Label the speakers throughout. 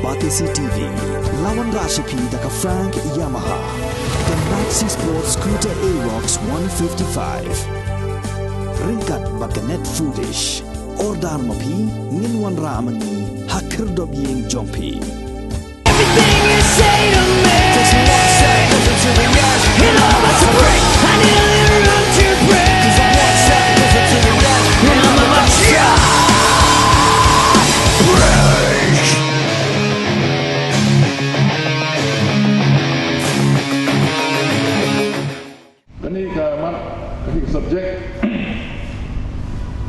Speaker 1: Batisi TV, lawan Rashipi daka Frank Yamaha, dan Maxi Sports Scooter Aerox 155. Ringkat baka net foodish, ordar mapi, nginwan ramani, hakir dobyeng jompi.
Speaker 2: Everything you say to me takes me 1 second to the edge. And all about to break. I need a little room to breathe. 'Cause I'm 1 second to the edge. And I'm about to break.
Speaker 3: Kani ka mat, kani ka subjek,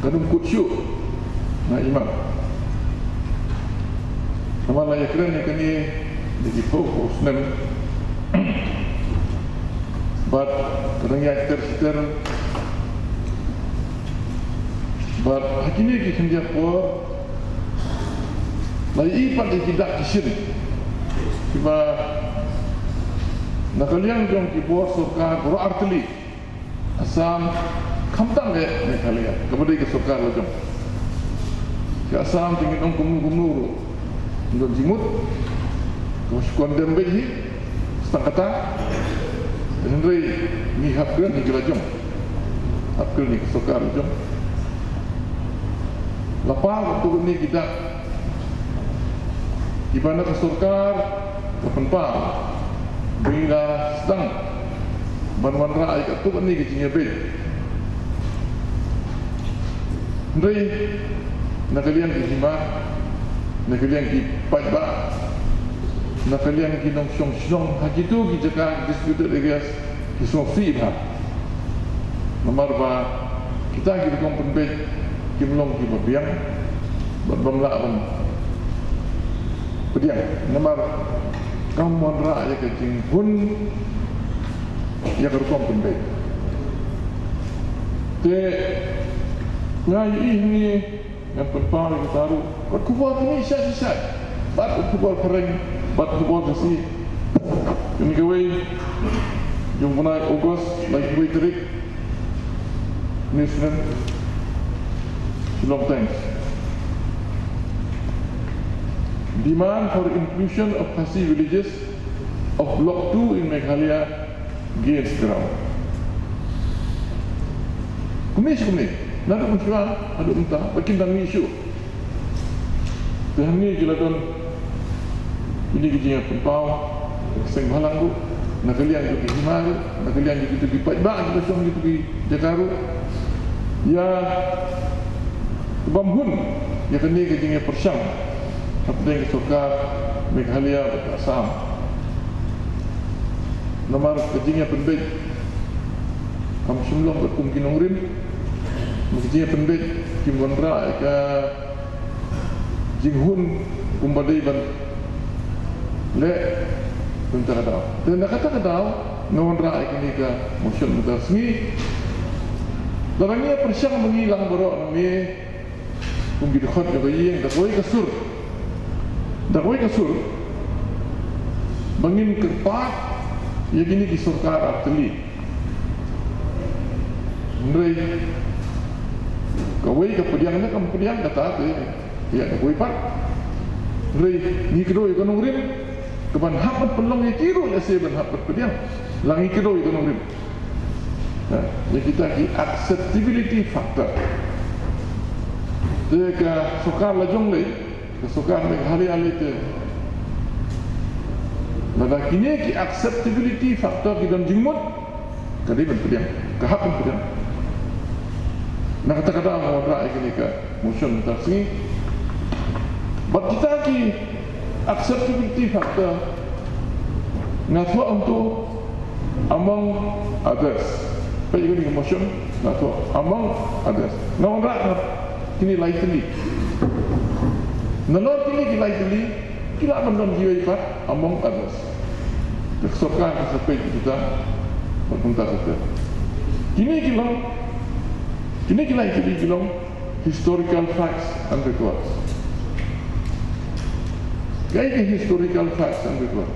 Speaker 3: kanum kutsyu na imam. Nama layak keren ni kani di fokus nem. But kadang ya ter but hakini ki kenja po lai ipat di tidak kisir. Tiba nakaliang jong ki po surka guru artli asam kamtang le nakalia kepada ke surka lo jong. Ke asam tingin ong kumuru untuk jimut kuskon dembeji setangkata Henry ni hapkan ni gelajong hapkan ni kesokar jong lapar waktu ni kita ibana kesokar kepenpar bila sedang banwan rai kat tu ni kecinya be Henry nakalian kihima nakalian ki pajba nakalian ki nong syong haki tu ki jaka disputed areas ki song fi bha nomor ba kita ki kong penbet ki melong ki babiang bamla bam pediang nomor kamu ra ya ke jing hun ya ke kong penbet te ngai ini yang penpar ki taru kot kubal ni sya bat kubal kering bat kubal kasi ini kawai yung bunay August like kawai terik Nisran long thanks demand for inclusion of Khasi villages of block 2 in Meghalaya gains ground kumis nada mencual ada entah makin dan isu dan ni jelaton ini gijinya pempau seng halang bu nakalian itu himal nakalian itu di pajba kita song itu di Jakaru ya bamhun ya kini gijinya persyang apa yang sokar Meghalaya Assam nomor gijinya penbet kamu semulong berkum kinongrim mungkin pendek Kim Wandra ke Jinghun kumbadai ban le tentang kadau dan kata kadau Wandra ini ke motion mutasmi darangnya persyang menghilang borok ni kumbi dekat juga yang dakoi kasur bangin kerpat ya gini di surkar arteli Ndrei kawai ke pediangnya kamu pediang kata tu ya kawai pat rei ni kedoi kono rim keban hapat pelong ye kiro le seben hapat pediang langi kedoi kono rim nah ya kita ki acceptability factor de ka sokar la jongle ke sokar me hari te nada kini ki acceptability factor ki dan jingmut kadi ben pediang ke hapat pediang nah kata-kata orang ini ke motion tersebut but kita ki acceptability factor ngatua untuk among others apa yang ini motion ngatua among others nah orang kini lightly nalor kini lightly kila mendom jiwa ipat among others tersokan sampai kita berpunta kita Kini kita bilang historical facts and records. Kaya historical facts and records.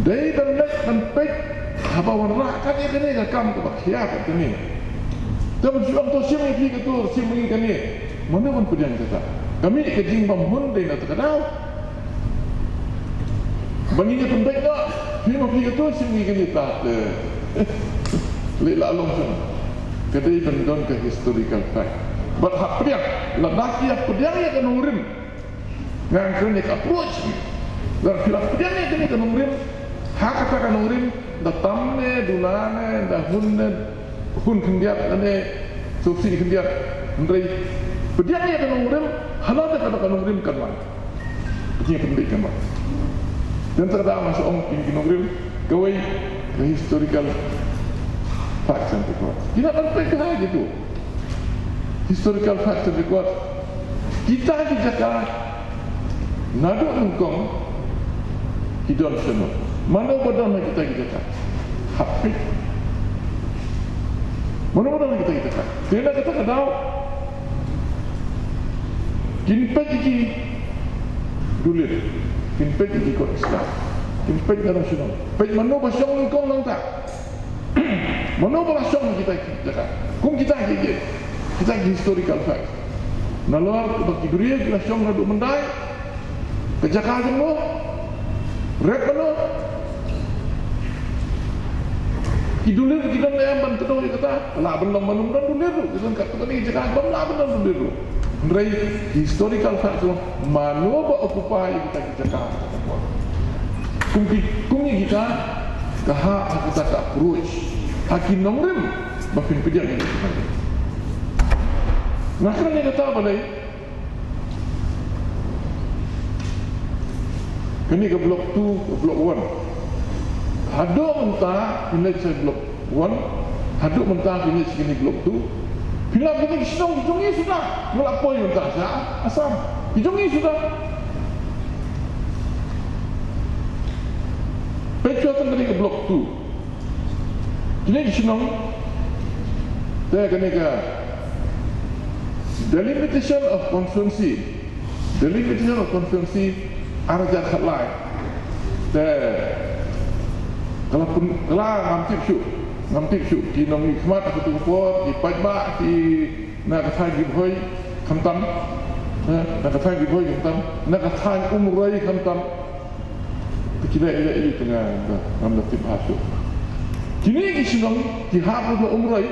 Speaker 3: Dari bernak sampai apa warna kan ia kini kam tu bakia kat ni. Tapi jual tu siapa yang pergi tu siapa yang kini mana pun pediang kata. Kami kejing pamhun din at kadao. Banginya pembek tak, dia mau pergi tu sini kini tak. Lelak long sana. Kedai bendon ke historical fact. Berhak pediang, ladaki yang pediang yang kena urim. Ngang kena approach. Dan bila pediang yang kena urim, hak kata kena urim, datamne, dulane, dahunne, hun kendiat, ane subsidi kendiat, ndai. Pediang yang kena urim, halal kata kena urim kanwan. Dia pembek kanwan. Dan terdapat masuk orang tinggi nongrim, kawai ke historical facts and records. Kita akan pergi gitu. Historical facts and records. Kita di Jakarta, naduk nungkong, hidon semua. Mana bodoh kita di Jakarta? Hafid. Mana bodoh kita di Jakarta? Dia kata kadau, kinpek iki dulir. Kinpek di kod Islam, kinpek nasional. Pek mana pasang kau lang tak? Mana pasang kita cakap? Kum kita gigit, kita historical fact. Nalar bagi dunia kita pasang naduk mendai, kejakaan semua, rep mana? Idulir kita ni bantu dia kata, lah belum menunda dulir tu. Kita kata ni cakap lah belum dulir tu. Merai historical fact tu mana berokupai kita cakap. Kungi kita kahak kita tak approach hakim nomrim bafin pediang ini. Nah kerana kata apa lagi? Kini ke blok 2 ke blok 1. Haduk mentah ini saya blok 1, haduk mentah ini segini blok 2. Bila kita kisah hidungi sudah, melapoi mentah saya asam hidungi sudah. Pecuatan kini ke blok 2. Ini kisah saya kini ke delimitation of constituency. Delimitation of constituency arjat khalai. Kalau ngamtip syuk di nong hikmat aku tu kuat di pajba di nak kata gibhoi khamtam nak kata gibhoi khamtam nak kata umrai khamtam kita ini tengah ngamtip hasu kini kisnong di hapu umrai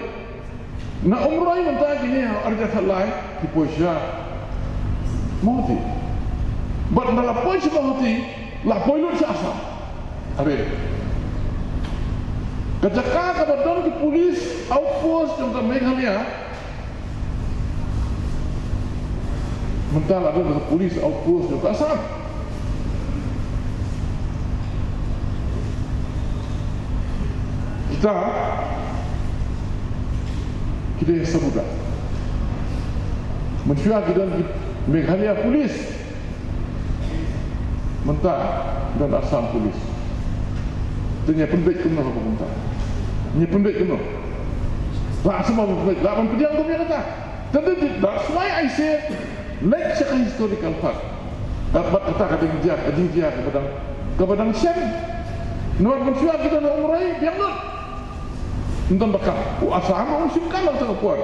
Speaker 3: na umrai mentah kini arja thalai di posya mati but dalam posya mati lah poilut siasa abe Kejakaan kebetulan ke polis outpost yang ke Meghalaya mentah ada ke polis outpost yang ke Assam kita semudah mencuak kita di Meghalaya polis mentah dan Assam polis dia pendek kena apa mentah ni pendek kena tak semua pendek tak pediang tu dia kata that's why I say let's check historical fact dapat kata dia kepadang Syam nuat mencuak kita nak umurai biang not entah bakal asal musim kalah tak kuat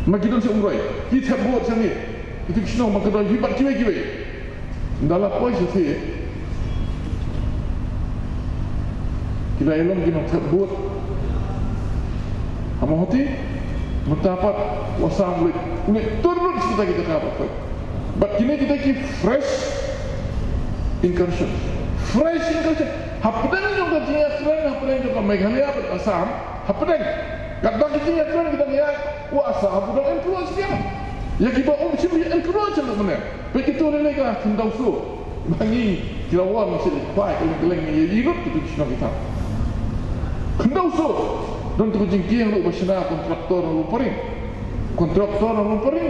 Speaker 3: magidan si umurai kita buat sini itu kisah magidan hibat kiwe dalam poin sesi kita elok kita terbut hama hati mendapat wasam boleh turun kita apa but kini kita keep fresh incursion hapedan juga dia keren hapedan juga Meghalaya Assam hapedan kadang kita keren kita lihat Assam bukan influence dia ya kita cuma influence untuk mana begitu lelai kan tindau su bangi kirawan masih baik keleng ni yirut itu kita Kendau so, dan tu jingkian lu bersama kontraktor lu paring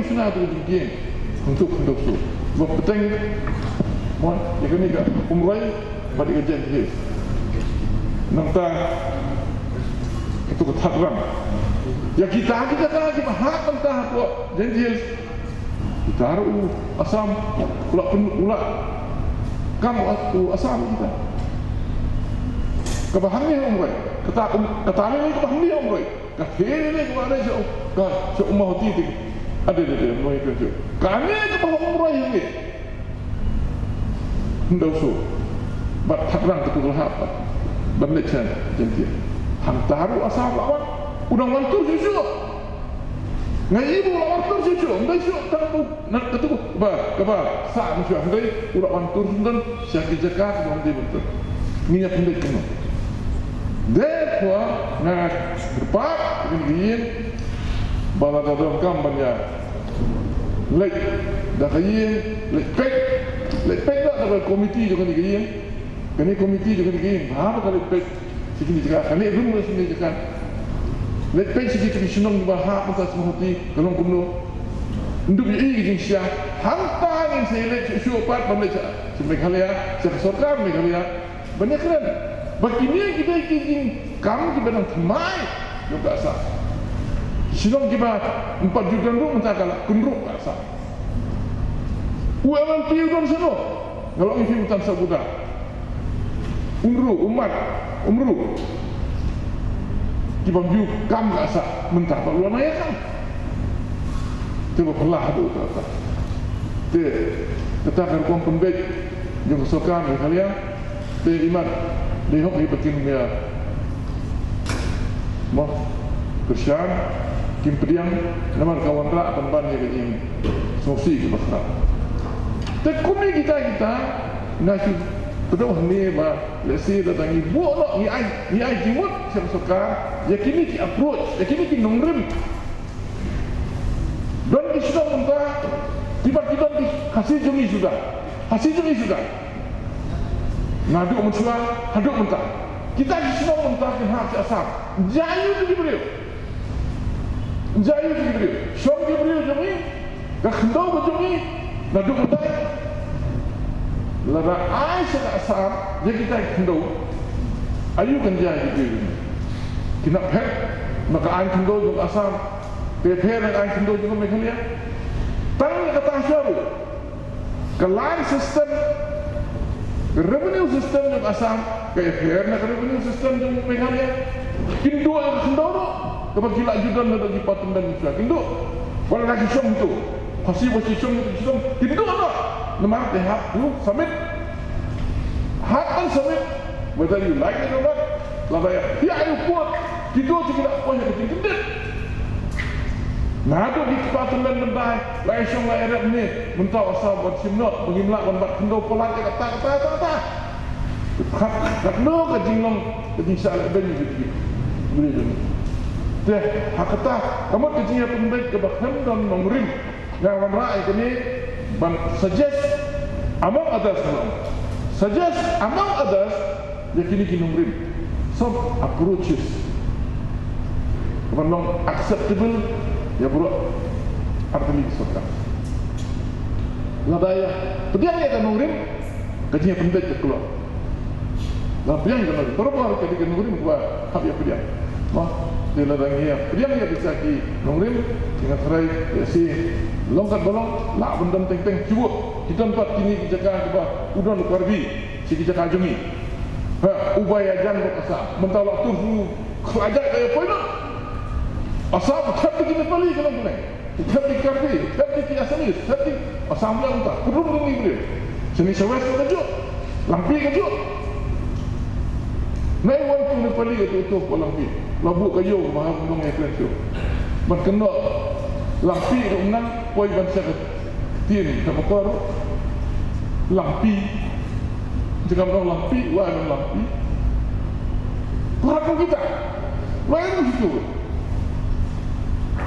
Speaker 3: sena tu jingkian untuk kendau so. Buat petang, mohon, ya kini kan umrai pada kerjaan dia. Nampak itu ketahuan. Ya kita lagi mahal tentang buat janji kita harus Assam, pula kamu Assam kita. Kebahan ni umrai, kata ni kebahan ni umrai, kata ni kebahan ni so umah hati Ada mau ikut tu. Kami ke bahawa umrah yang ni. Hendak so. Bat hadrang ketul apa. Benda macam janji. Hantaru asal lawan. Udang wantur susu. Ngai ibu lawan tur susu. Ngai susu tahu nak ketuk. Kaba sa musuh ngai udang wantur sundan syaki jakat mandi betul. Minyak hendak kena. Therefore, nak berpat ingin bala dalam kampanye lek dah kayin lek pek dah dalam komiti juga ni kayin kini komiti juga ni kayin apa kalau pek sikit juga kini belum mula sini juga lek pek sikit senang bahas kita semua hati kalau kumno untuk ini kita siap hantar yang saya lek syupat benda semekhalia sesuatu mekhalia banyak keren begini kita ingin kamu kita nak temai juga sah. Silong kita 4 juta dulu minta kalah kunruk sah. Uang piu dan seno. Kalau ini hutan sabuda. Umat umru. Kita piu kam sah minta perlu naya kan. Coba pelah tu kata. Kita akan kuam pembek yang kesokan kalian. Iman dihok hibatin dia. Mau Kristian kim pediang nama kawan rak temban dia kecing sosi ke bakar. Tekumi kita nasi betul ni bah lesi datang ibu nak ni ai jimut sesuka yakini ki approach yakini ki nongrim don ki sudah mentah tiba-tiba ki hasil jumi sudah ngaduk mencuah haduk mentah kita sudah mentah ke hak asam jayu tu beliau syom beliau jumi kakhendau jumi ngaduk mentah lara ai sana asam je kita khendau ayu kan jayu tu kena pek maka ai khendau jung asam pe nak ai khendau jung mekhalia tang kata syaru kelan sistem revenue system yang asam KFR nak revenue system yang mekhalia kindu yang khendau kapag gila judan na dagi patundan siya kindu wala lagi syom tu pasti syom kindu ano naman tehap tu submit hak and submit whether you like it or not labaya ya ayo kuat kindu tidak punya ketinggian nado di patundan nendai lai syom lai arab ni mentau asal buat simnot bengimlak buat kindu polat kata kat no kajinglong kajingsa ben gitu boleh deh hakata kamu kejinya pembek kebakhan dan mengrim yang ramai ini suggest among others yakini kinumrim some approaches long acceptable ya bro artinya suka labaya pediang ya kan mengrim kejinya pembek keluar lapian kan berapa kali kinumrim gua hab ya pediang dia ladangnya dia bisa ki nongrim dengan serai si longkat bolong lah bendam teng cuba kita empat kini jaga ke udon karbi si jaga jumi ubaya jan asa mentau waktu kelajak kaya poin asal tapi kita balik kalau boleh tapi karbi tapi asal tapi asal belang tak perlu ni sini sewes kejuk lampi kejuk naik waktu ni balik itu lampi labu kayu mahal belum ekran tu. Berkena lampi rumah poi bangsa tin sama kor lampi jika orang lampi wah lampi kurang kita lain itu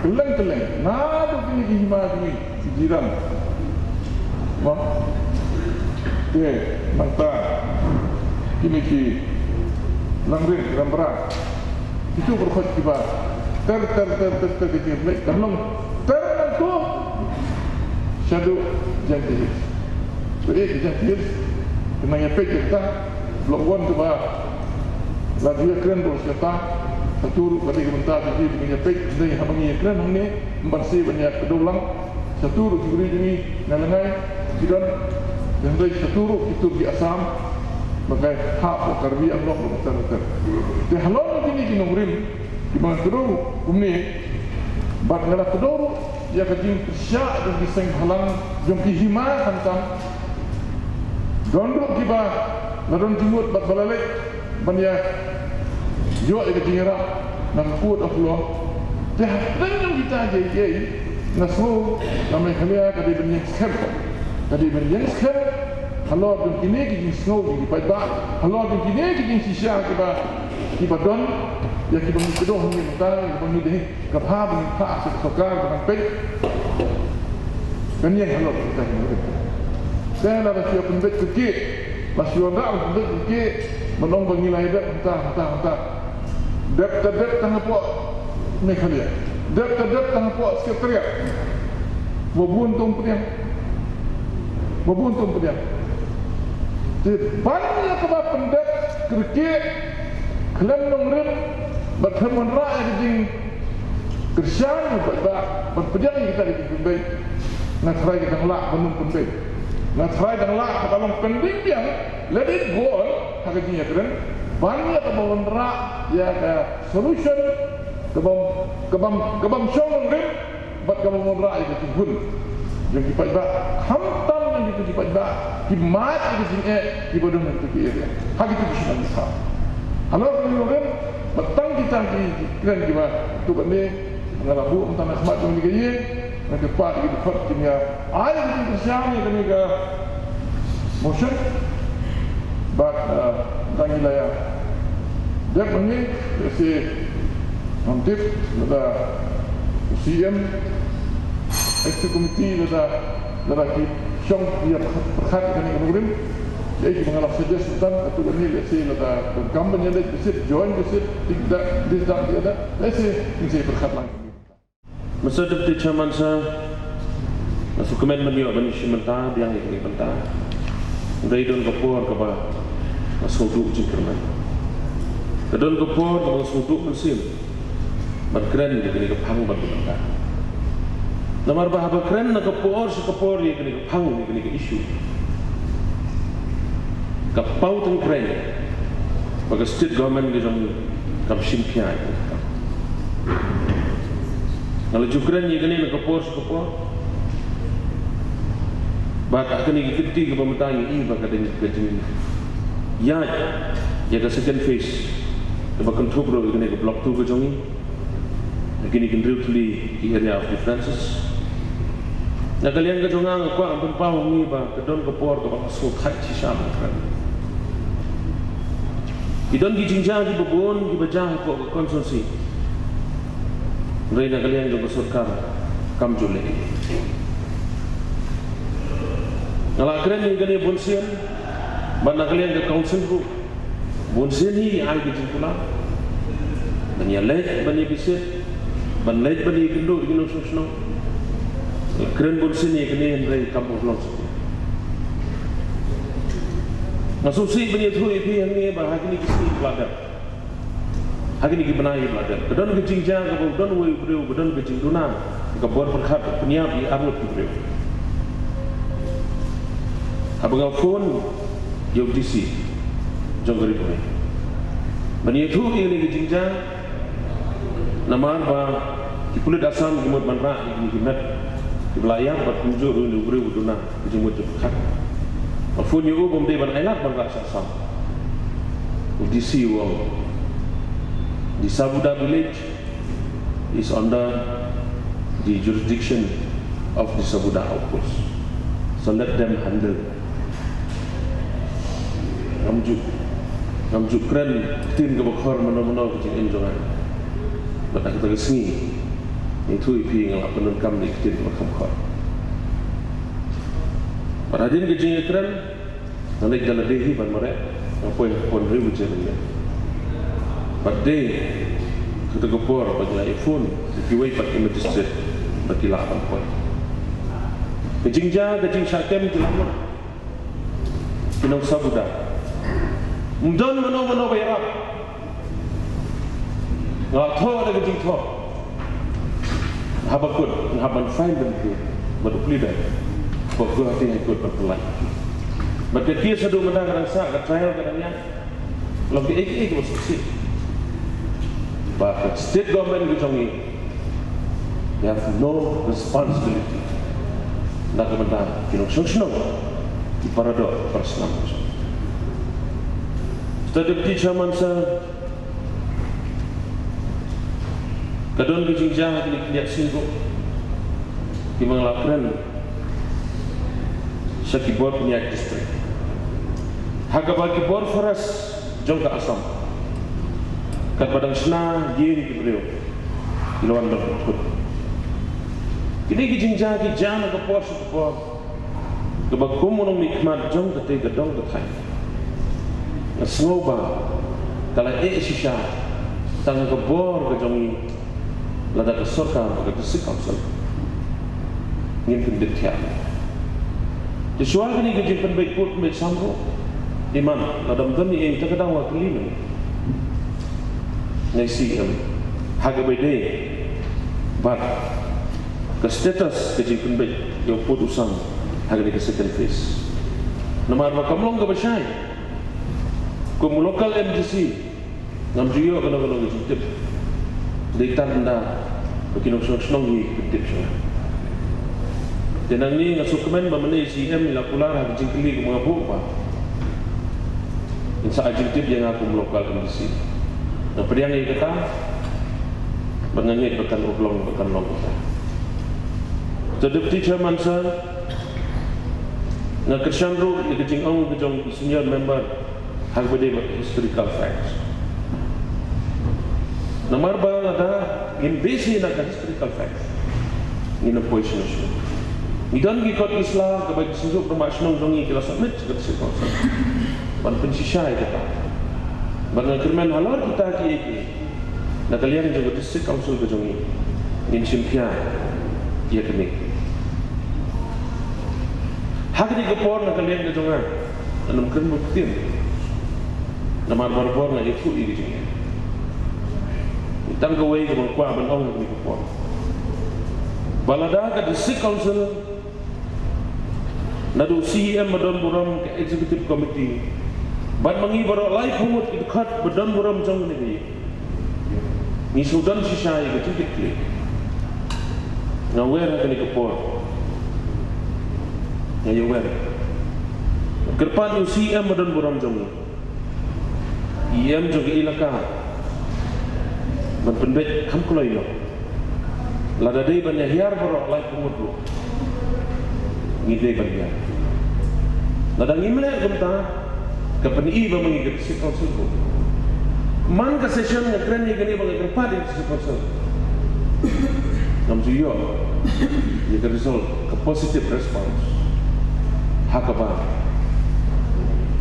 Speaker 3: keleng nado kini dihima kini jiran wah manta kini ki langrin berat itu berkhot kibar ter dikit kalong ter tu shadow janji jadi janji kena ngepek kita blok 1 tu bah la dia keren bos kata satu kali bentar jadi ngepek dari habangi keren ni bersih banyak kedulang satu guri ini nalangai dan dari satu itu di asam maka hak karbi Allah betul. Di halal ini kini ngumrim di mana kedua umni bat ngalah kedua ya kajing syak dan diseng halang jom kihima hantam dondok kiba ladon jimut bat balalek banya yo kajing ra nang kuat Allah dah dengan kita je nasu namai khalia kadi benyeng skep kadi benyeng skep halor dun kini kajing snow di pada halor dun kini kajing sisya kiba don ya kiba mengkedoh ni mentang kiba mengideh kapha beng pha sokar dengan pek kan yang halor kita ni saya lah masih pendek kekik masih orang pendek kekik menong bengilai dak entah dep tengah puak ni khalia dep tengah puak sekretariat bobuntung pediang banyak kebab pendek kekik kelam nongrim berteman rakyat jing kerjaan berpediang kita di pembai nak try kita ngelak menung pembai nak try kita ngelak kalau pending dia let it go hakikatnya keren banyak kebawaan rak ya ke solution kebam syong nongrim buat kebawaan rak itu timbul yang kita iba hantam yang kita iba kimat itu jing ibadah itu kira hakikatnya kita bisa halo kemudian petang kita kira kita tu benda ngalabu entah nak semat dengan dia nak cepat kita dapat kimia ayat itu tersiang ni kami ke motion but tangi laya dia benda si nanti ada CM executive committee ada ki syong dia perhat kami kemudian jadi mengalami saja sultan atau ini lesi ada gambarnya ada besit join besit tidak ada lesi ini berkat lagi.
Speaker 4: Masa Deputy Chairman sa masuk komen menyo bani simenta biang ini benta. Dari don kapur ke ba masuk duk jingkerman. Kedon kapur ke masuk duk mesin. Berkeren ini kepang berbenda. Nomor bahasa keren nak kapur si kapur ini kepang ini isu. Kapau teng keren bagi state government di dalam kapsim piai kalau jukren ni kini nak kapor baka kini kiti ke pemerintah ini baka dengan kejeng ya jaga second phase bahkan thubro kini ke block 2 ke jongi kini drill tuli di area of differences nak kalian ke jongang aku ampun pau ni ba kedon kapor ke baka so khai sisa keren idon di jinjang di bebon di bajah ko konsumsi reina kalian juga surkar kam jule ngala keren ni gani bonsian bana kalian ke council group bonsian ni ai di jingkula bani lej bani bisit ban lej bani kendo gino sosno keren bonsian ni kini rei kampung long Masusi bani tu itu yang ni bah hari ni kisi pelajar, hari ni kibenai pelajar. Kedon kejingjang, kedon wei beriu, kedon kejing dunan, kebuat perkat penyiap di arut beriu. Abang phone, UDC, jonggeri pun. Bani tu ini kejingjang, nama bah kulit asam kimut manra ini kimet, kibelayang berkunjung ini beriu dunan, kejimut perkat. Phone you bom de ban ailat ban rasa sam. UDC wong. The Sabuda village is under the jurisdiction of the Sabuda outpost. So let them handle. Namjuk keren tim ke bakhor mana-mana kecil enjoyan. Batak kita kesini. Itu ipi ngelak penungkam di tim ke bakhor. Perhatian kecil keren, nanti jalan dehi ban merek, apa yang pun ribu jalan. Pada kita kepor bagi iPhone, dikiwai pakai magistrate, bagi 8 poin. Kecing syakem jelamur, kinau Sabuda. Mudon mano bayar. Nggak tahu ada kecing tahu. Habakut, haban fine dan tu, berdua dah. Pokok hati yang ikut berpelai. Maka dia sedang menang rasa ke trial katanya. Lebih ek masuk sih. Bahkan state government di jongi they have no responsibility. Nakamanda kinong di paradok persenam. Deputy Chairman sir, kadon kijingjang kini singgo di mengelakkan sa kibor Penyak District. Hagabal kibor faras jong ka asam. Kat badang sena yin kibriyo ilawan berkut. Kini kijingjang kijang kapor sa kapor. Kabag kumunong nikmat jong kati gadong katay. Nasngoba kala siya tang kabor kajong lada kesorkan pada District Council ingin pendetian. Disual kini kerja penbaik put penbaik sanggup di mana lada mendami yang kita kadang waktu lima nasi harga bede bar ke status kerja penbaik yang put usang harga di second phase. Nomor makamlong ke bersai kum local MGC ngam jiyo kalau kerja di tanda berkinong-kinong ni ketip siya. Dan ni ngasukumen bamane CM ilakular ha jingkili ko mga buka. Insa ajintip yang aku lokal kondisi. Na pediang ni kata bangangit bekan ublong bekan long kata. So Deputy Chairman sir na kesyandro ikajing ong kejong senior member hagbede historical facts. Nomor bang ada in base na historical facts ni na position issue. Idan gikot Islam kabag sinjuk promotion ng dongi kila submit ke District Council. Ban pensisya ita. Ban krimen halor kita ki na kalian juga District Council ke dongi. Nin simpia ia kini. Hak di gepor na kalian ke dongan. Anum kren buktin. Nomor barbor na itu igi dongi. Tang gawai ke bangkwa ban ong ni ko. Balada ka District Council nadu CM madon buram ke Executive Committee ban mangi baro lai pumut idkhat badon buram jong ni ni sudan sisai ke tikit kli ngawer ka ni ko por ngawer kerpan CM madon buram jong IM jong ilaka ban penbet kam kulai lo lada dei ban yahiar baro lai pumut lo ngide ban ya lada ngimle gumta kapani ba mangigit si council ko man ka session nga kren ni gani bang kerpadi si council nam jiyo ni ka result ka positive response hakaba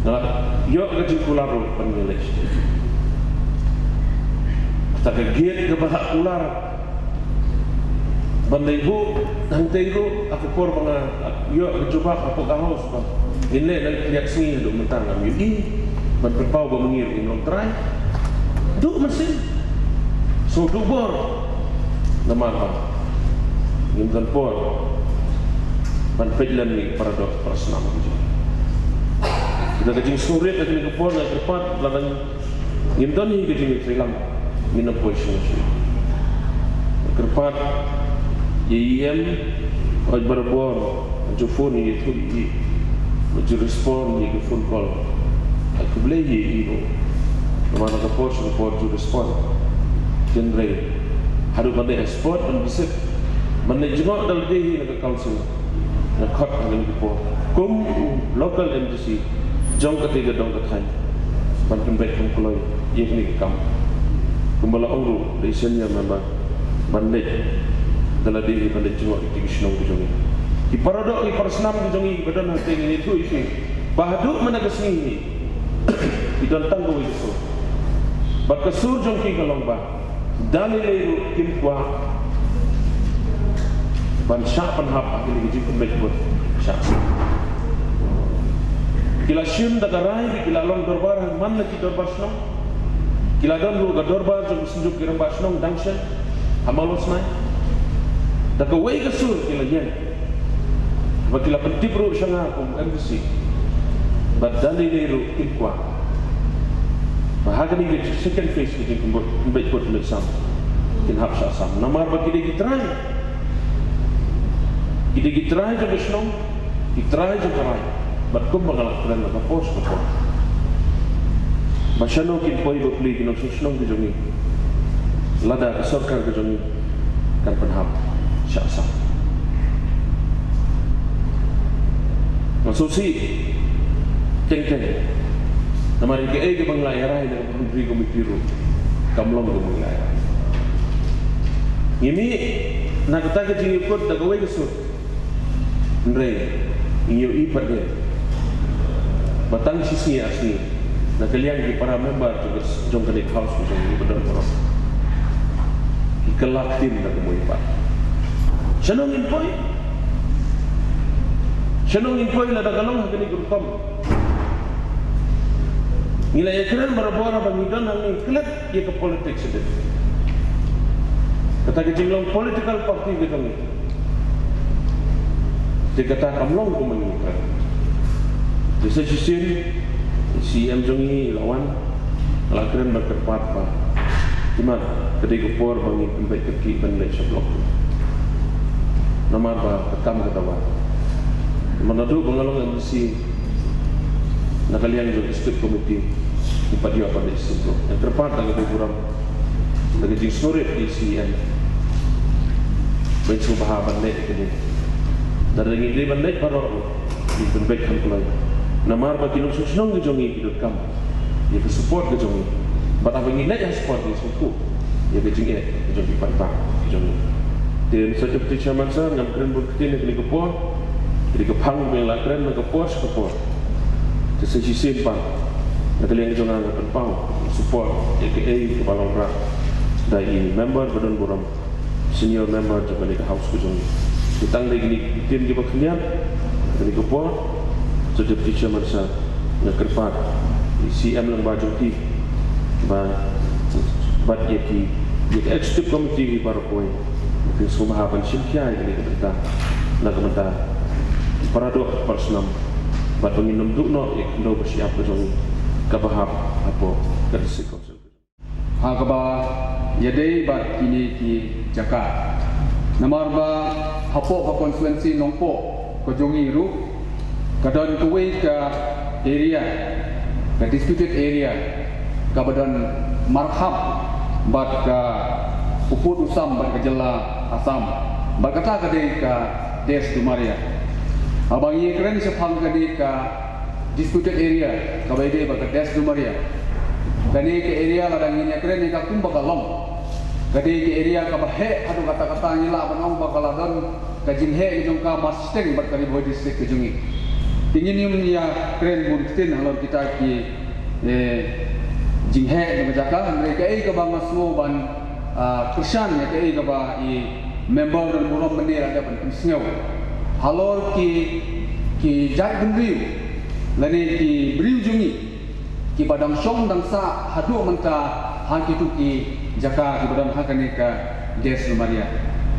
Speaker 4: na yo ka jingkularo pangilesh tak gate ke bahak ular bandai bu hangtei ru aku por mga yo coba apa kaos ba inle nang lihat sini duk mentang am yu ban perpau ba mengir in long try duk mesin so duk bor nama apa ngimkan por ban pejlan ni paradok persenam kita kajing surit kajing ke por na tepat ladang ngimton ni kajing Sri Lanka minum position kerpat IM oj berbor jo phone ni tu jo respond ni phone call aku boleh ibu mana ke pos jo respond genre haru pandai export dan bisa management dalam dia nak council nak cut dengan ibu kum local MGC jong ketiga dong ketan bantu baik kumpulan ia ni kam kumbala ongru dari senior member bandit dalam diri bandit cuma istimewa kujongi di paradok di persenam kujongi badan hati ini itu bahaduk mana kesini itu tanggung itu bakasur jongki kalongba dalilai kimkwa ban syapan hap akhirnya dijemput baik buat syapan kila syum dagarai kila long dorbar mana ki dorbar senong kila don lu ga dorbar jom senjuk kirang ba senong dangshan hamalos nai daga way kasur kila yen bakila pentibru syanga kum MBC badali leru kimkwa bahagani ge second phase ki kumbut baik buat lesam kin hap sam namar bagi di trai Kita try je besnong, kita try je karai. Bat kum bangalak keren nak pos kapor. Masyano kin poi bepli kin susnong ke jongi. Lada ke sarkar ke jongi kan penhap syaksa. Masusi teng-teng. Namari ke ke banglayarai dengan pendiri komiti ru. Kamlong ke banglayarai. Ini nak kata ke jingi kot tak kawai kesut. Ndrei inyo ipat dia. Batang sisi asli. Nak kalian di para member juga jom kenik house macam ini benar benar. Ikelak tim nak kemu ipat. Senongin poi lah dah kalong hak ni grupam. Nilai keren berapa bangidan hang ni kelak ia ke politik sedih. Kata kejinglong political party kita ni. Dia kata kamlong ko mengikat. Jadi sisin CM jongi lawan lakren berkepat pa. Cuma kedai kupor bangi pembaik kaki bandai seblok. Nama ba ketam ketawa. Menadu bangalong MC nakalian jo district committee empat dia pada seblok. Yang terpat agak kurang. Lagi jing sore di CM. Baik subah bandai kedai. Dari ini bandai paror di pembaik kampulan. Namar ba kinung susnong ke jongi kidut kam. Ia ke support ke jongi. Bat apa ini yang support ni suku. Ia ke jingi ke jongi patah ke jongi. Dan saja peti chairman sah ngam keren berketin ke kepor. Ke kepang yang lakren ke pos ke pos. Sesi simpang. Nak liang jongan ke pau support AKA kepala rak. Dari member badan buram senior member juga ke house ke jongi. Ditang lagi ni tim di baklian ke kepor. So deputy chairman sah nak kerpat CM lang baju ti bat yaki executive committee baru koi mungkin semua hapan silkiai ini kita nak kita para dua personam bat penginum dukno ikno bersiap berjong kabahap apa kersi konsel
Speaker 5: Hakaba yadai bat ini ki Jakarta namar ba hapo ba konstituensi nongpo ko jongi ru kadon kuwei ke area ke disputed area ke badan marhab bat ke uput usam bat ke jela asam bat kata ke ke des dumaria abang ye keren sepang ke ke disputed area ke bede bat ke des dumaria kani ke area ladang ini keren ke kum bakalong kadi ke area ke bahe adu kata-kata ngila banong bakaladon ke jinhe ke jongka masteng bat ke boy district ke jungi ingin ya keren mungkin kalau kita ki jinghe dengan Jakarta mereka ke bang masmo ban kursan ya ke ba i member dan burom bendera ada ban pisngau halor ki jat bendriu lani ki briu jungi ki badang song dang sa hadu menta hang ki tu ki Jakarta ki badang hakani ka des maria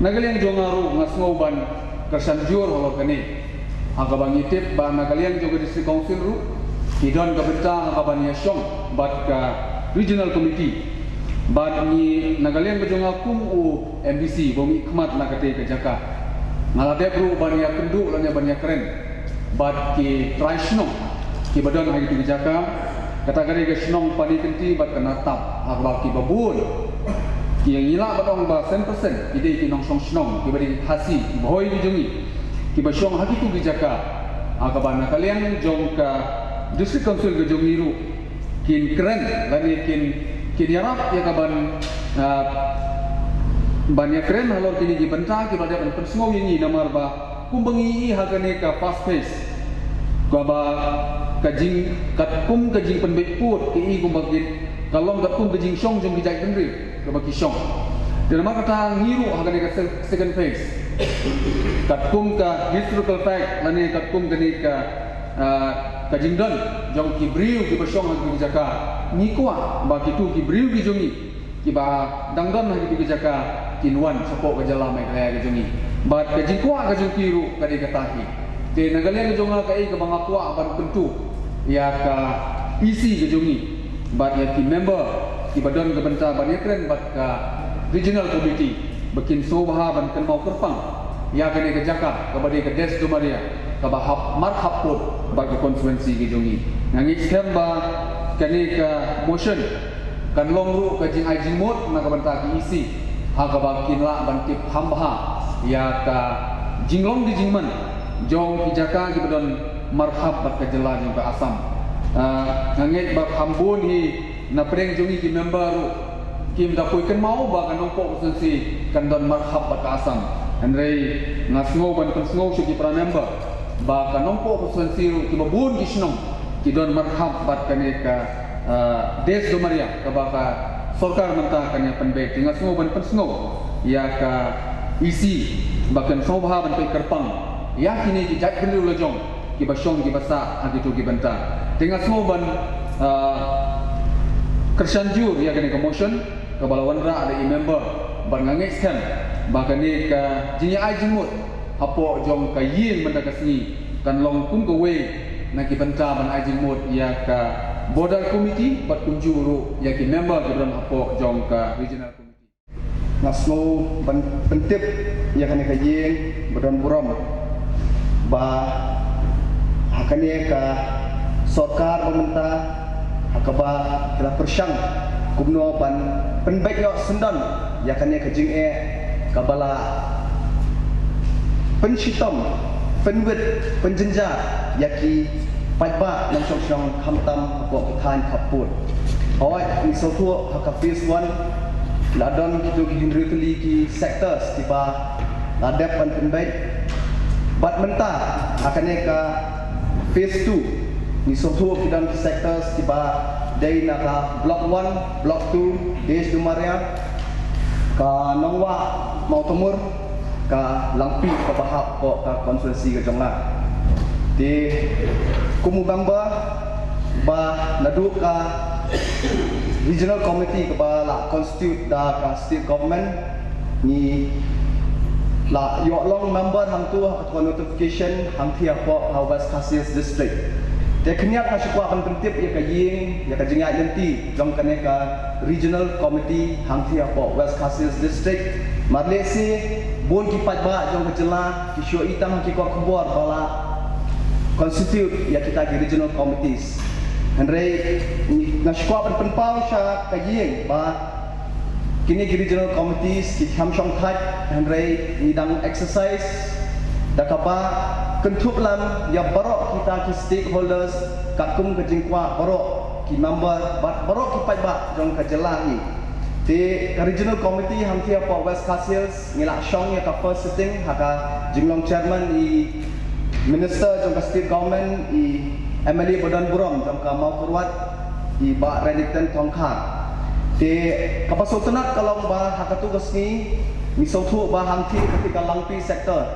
Speaker 5: nagaliang jongaru ngasmo ban kursan jur halor kani agabang itip ba nagalian juga district council ru hidon ka benta agabang yasong bat ka regional committee bat ni nagalian ka jonga kum u MBC bomi khmat na kate ka jaka ngalade ru bania kendu lanya bania keren bat ki traisno ki badan hagi tu jaka kata gari ka snong pani kenti bat kana tap agba ki babun ki yang ila batong ba 100% ide ki nong song snong ki bari hasi boy di jungi kibasyong haki tu bijaka agabana kalian jong ka district council ke jong niru kin keren lani kin yarap ya kaban banyak keren halor kini di benta ki bada ban persngau ini namar ba kumbangi hagane ka fast pace gaba kajing katkum kajing penbekput ki kumbagit kalong katkum kajing syong jong kijai kendri ka baki syong dan nama kata ngiru hagane ka second phase katkum ka historical fact lani katkum gani ka kajingdan jong ki briu ki basyong hagi jaka ni kwa ba ki tu ki briu ki jongi ki ba dangdan hagi ki jaka kinwan sapo ka jala mai kaya ki jongi ba kajing kwa ka jong kiru kadi katahi te nagalian jonga ka ka bang kwa ban pentu ya ka isi ki jongi ba ya ki member ki badan ka benta ba ni kren ba ka regional committee bikin sobaha ban kan mau kerpang ya kene ke Jakarta kepada ke Des Dumaria ke bahap marhab pun bagi konstituensi ke jongi ngangi skemba kene ke motion kan longru ke jing ai jing mut na ka banta ki isi ha ka ba kinla ban tip hamba ya ka jinglong di jingman jong ki Jakarta ki bedon marhab bat ke jela jong ke Asam ngangi ba hambun hi na preng jongi ki member ru kim da poi kan mau ba kan nongpo konstituensi kan don marhab bat ke Asam Andrei ngasngo ban pensngo syuki para member ba kanongpo konstituensi ki babun ki snong ki don marhab bat kane ka Des Dumaria ka ba ka sorkar menta kanya penbe tingasngo ban pensngo ya ka isi bakan sobha ban pe kerpang ya kini ki jat belu lojong ki basyong ki basa agi tu ki benta tingasngo ban kersanjur ya kane ka motion ka balawan ra ada member ban ngangis kan bahkan ni ka jinya ai jimut hapo jong ka yin benda ka sini kan long kun ko we na ki benta ban ai jimut ya ka border committee bat kunjuru ya ki member ke dalam hapo jong ka regional committee
Speaker 6: ngaslo ban pentip ya kan ka yin badan buram ba hakane ka sarkar pemerintah hakaba kala persyang kumno ban penbaik yo sendan ya kan ka jing kabala pensitom penwit penjenja yaki pajba nang song khamtam ko than khaput oi ni sotu hakapis one ladon kitu ki hindritli ki sectors tiba ladap pan penbaik bat menta akane ka phase 2 ni sotu kidan ki sectors tiba dai naka block 1 block 2 Des Dumaria ka nongwa mau temur ka langpi ka bahap ko ka konstituensi ka jonga di kumu bamba ba nadu ka regional committee ka ba la constitute da ka state government ni la yo long member hang tu ha notification hang thia ko West Khasias district tekniak ka syukwa kan pentip ya ka ying ya ka jinga yanti jong kane ka regional committee hang thia ko West Khasias district Malaysia bon ki pajba jong ka jela ki syo itam ki ko khobor bala constitute ya kita ki regional committees Henry na syukwa kan penpau sya ka ying ba kini ki regional committees ki hamshong thak Henry nidang exercise dakaba kentup lam ya barok kita ki stakeholders kakum ke jingkwa barok ki member barok ki pajba jong ka jelahi ti regional committee hamtia po West Khasias ngila syong ya ka first sitting haka jinglong chairman i minister jong ka state government i MLA Badan Buram jong ka mau kurwat i ba Redington Tongkhar ti kapasultanat kalong ba haka tugas ni sotu ba hamti ketika langpi sektor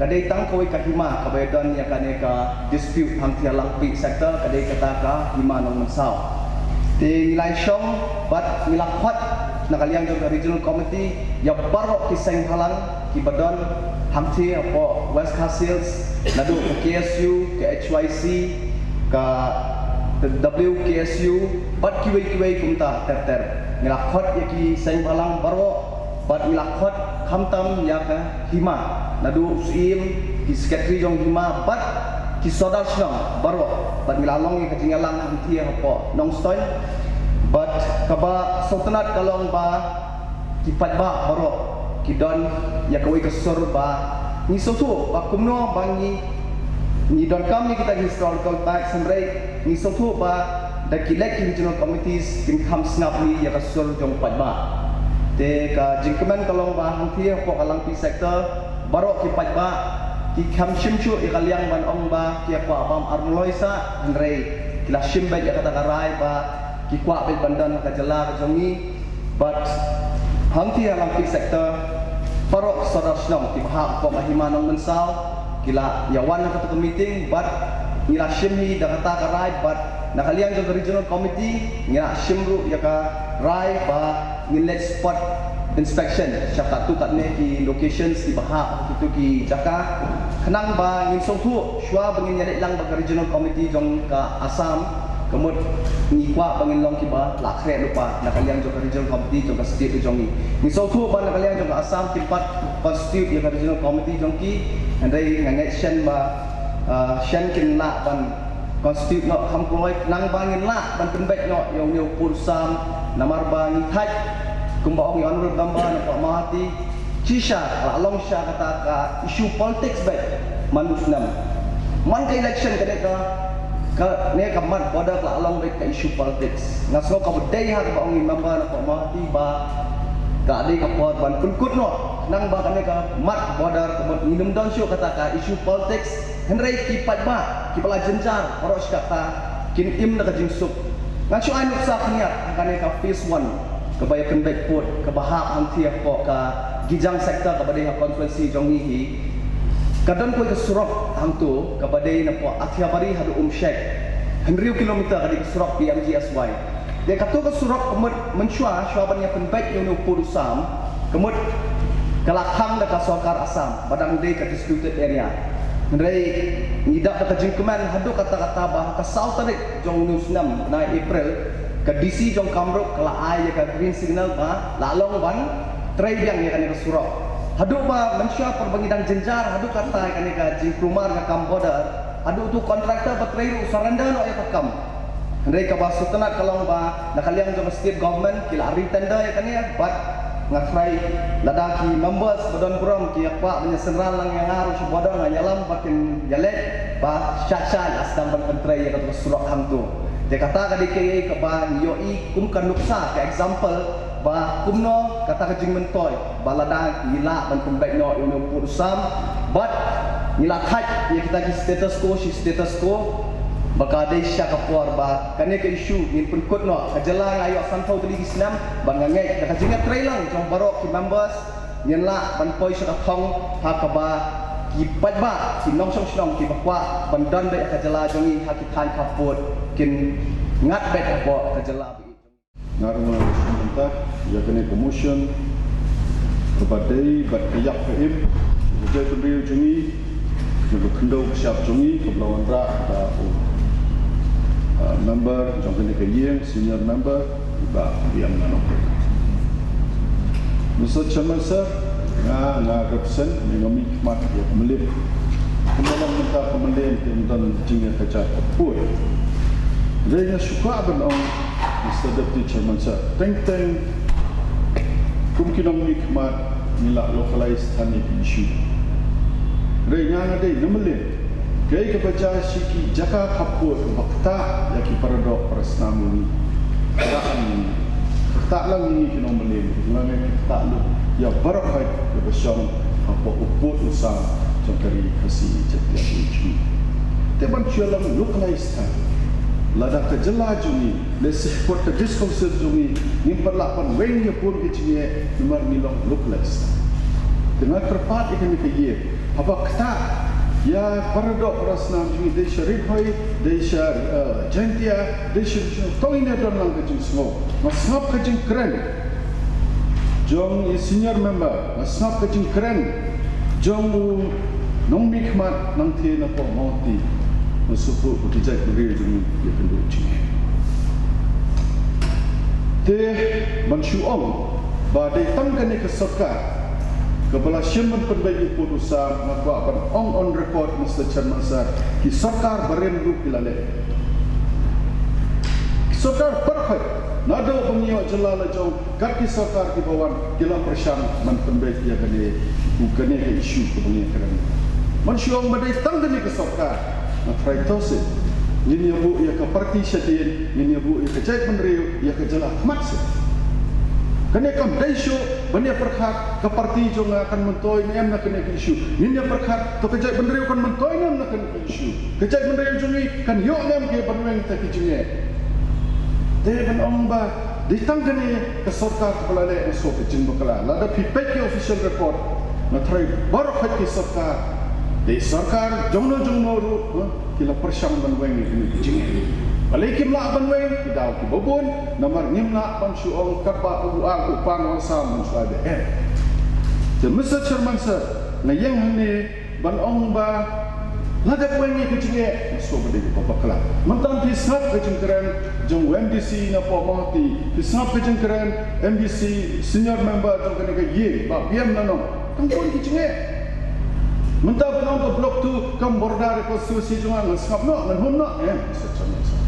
Speaker 6: kadai tang koi ka hima kabedan ya kane ka dispute hang tia langpi sektor kadai kata ka hima nong mensau ti nilai syong bat nilakhat nakaliang jong regional committee ya barok ki seng halang ki badan hang tia po West Khasias nadu ke KSU ke HYC ka WKSU bat kiwei kumta ter nilakhat ya ki seng halang barok bat nilakhat khamtam ya ka hima nadu usim ki sekretari jong hima bat ki sodal syong baro bat milalong ki ketinggalan anti apa nong stoin bat kaba sultanat kalong ba ki patba baro ki don ya kawai kesur ba ni sotu ba kumno bangi ni don kam ni kita historical back sembrai ni sotu ba da kilek regional committees kin kham snap ni ya kesur jong patba te ka jingkemen kalong ba hanti ko kalang pi sektor barok ki pajba ki kham shimchu ikaliang ban ong ba ki ko abam arloisa andrei kila shimba ya kata karai ba ki kwa pe bandan ka jela ka jongi but hanti alang pi sektor barok sadar snong ki ha ko mahima nong mensau kila yawan ka to meeting but nila shimhi da kata karai but nakaliang jong regional committee ngira shimru ya ka rai ba nilai spot inspection syaka tu kat ne ki locations di bahak itu ki jaka kenang ba ngin song tu shwa bangin nyari lang ba regional committee jong ka Assam kemud ni kwa bangin long ki ba lakre lupa nakaliang jong regional committee jong ka state jong ni song tu ba nakaliang jong ka Assam tempat constitute ya regional committee jongki andai ngangai shen ba shen kin la ban constitute no ham kloi nang bangin la ban penbek no yang new pursam namar bang thaj kumba ong honorable member na Pak Mahathir Cisha la long sha kata ka issue politics baik manusnam man ke election kadeka ka ne kamat border la long baik ka issue politics ngaso ka bedai ha ka ong member na Pak Mahathir ba ka adi ka pot ban kunkut no nang ba kane ka mat border ka minum down show kata ka issue politics henry kipat ba kipala jenjar poros kata kin im na ka jingsuk ngaso anu sa kaniat kane ka phase 1 kabaya kendek pot kabahap antia ko ka gijang sektor kabadai ha konferensi jongi hi kadang ko ka surok hamtu kabadai na po athiabari hadu Sheikh henry kilometer kadi ka surok PMGSY dia kata ke surok kemud mensyua syuaban yang penbaik yang purusam kemud kelakang dekat sokar asam badang day ke disputed area Ndai ngidak dekat jingkeman hadu kata-kata bah ke south tarik jong news 6 na April ke DC jong Kamruk kala ai ke green signal ba lalong ban tray yang ya kan ke surok hadu ba mensyua perbangidang jenjar hadu kata kan ke jingkrumar ke Kamboda hadu tu kontraktor batrai saranda no ya pakam Andai ka basu tenak kalau ba nakaliang jom state government kila ari tender ya kan ya but ngafrai ladaki members bodon kuram ki apa menyesenral lang yang harus bodon nyalam bakin jalet ba syashan asdam ban pentrai ya ka surok ham tu dia kata ka dike ka ba yoi kum kan nuksa ka example ba kumno kata ka jing mentoy ba ladang ila ban pembek no unu purusam but nila thaj ya kita ki status quo baka dei sya ka por ba kane ke issue min pun kut no kajala ayo santau teli islam bangangai ka jinga trailang jong barok ki members nyen la ban poi sya ka thong ha ka ba ki pat ba ki nong song song ki bakwa ban don be kajala jongi ha ki than ka pot kin ngat be ka po kajala bi
Speaker 7: ngarma sementara ya kene promotion kepadai bat kayak pem jadi pendiri jongi juga kendau siap jongi kebelawan ra da member jong kene ke yeng senior member ba yang nano Mr. Chairman sir nga represent mengomi mat ya melip kemudian minta kemudian dan jinga kerja pun dia suka ben on Mr. Deputy Chairman sir thank kumkinom nikmat nila localized tani issue dia nga dei namelin Gaya kebaca siki jaka kapur bakta yaki paradok prasnamu ni tak lang ni kinomelin ngangai tak lu ya barakat ya besyong apa uput usang jangkari kasih jatiak uji teban syulam localized lada kejela jungi le support ke discourse jungi nimperlapan weng ya pun kecilnya nomor milong localized dengan terpat ikan ke ye apa kata ya paradok rasna jungi desha rihoi desha jentia desha toina don lang kejing semua masap kejing keren jong senior member masap kejing keren jong nong mikmat nang the na po moti masupu utijai beri jungi ya penduk jungi te mansyuong badai tangkan ke sarkar Kepala Syamban Perbaiki Putusan Nakwa akan on record Mr. Chairman sir ki sarkar baren grup ilale sarkar perfect nado pengiyok jelala jauh kat ki sarkar ki bawan kila persyang man perbaiki ya kene bukannya ke isu kepengian kerana mansyuang badai tangkan ke sarkar na try tose ini bu ya ke parti syadin ini bu ya ke jait menriu ya ke jelah maksud kena kam daisyo bania perkhat ke parti jong akan mentoi nem nak kena isu ini perkhat to kejai bendriu kan mentoi nem nak kena isu kejai bendriu jungi kan yo nem ke banweng ta kijunge de ban omba ditang kene ke sarkar kepala le so ke jing bakala lada pipek official report na try barakhat ke sarkar de sarkar jongno ru kila persyang banweng ni kijunge Balikim la banweng idaw ki bobon namar ngimla pansyuong kapa uang upang wasam musade the Mr. Chairman sir ngayang hane banong ba ladak wengi kecinge so bade papakla mantan pisap kecingkeren jong MDC na po mohti pisap kecingkeren MDC senior member jong kene ye ba biam nano pun kicingnya. Mentah benang ke blok tu kam border konstitusi jangan ngeskap no ngan hon no secam masa.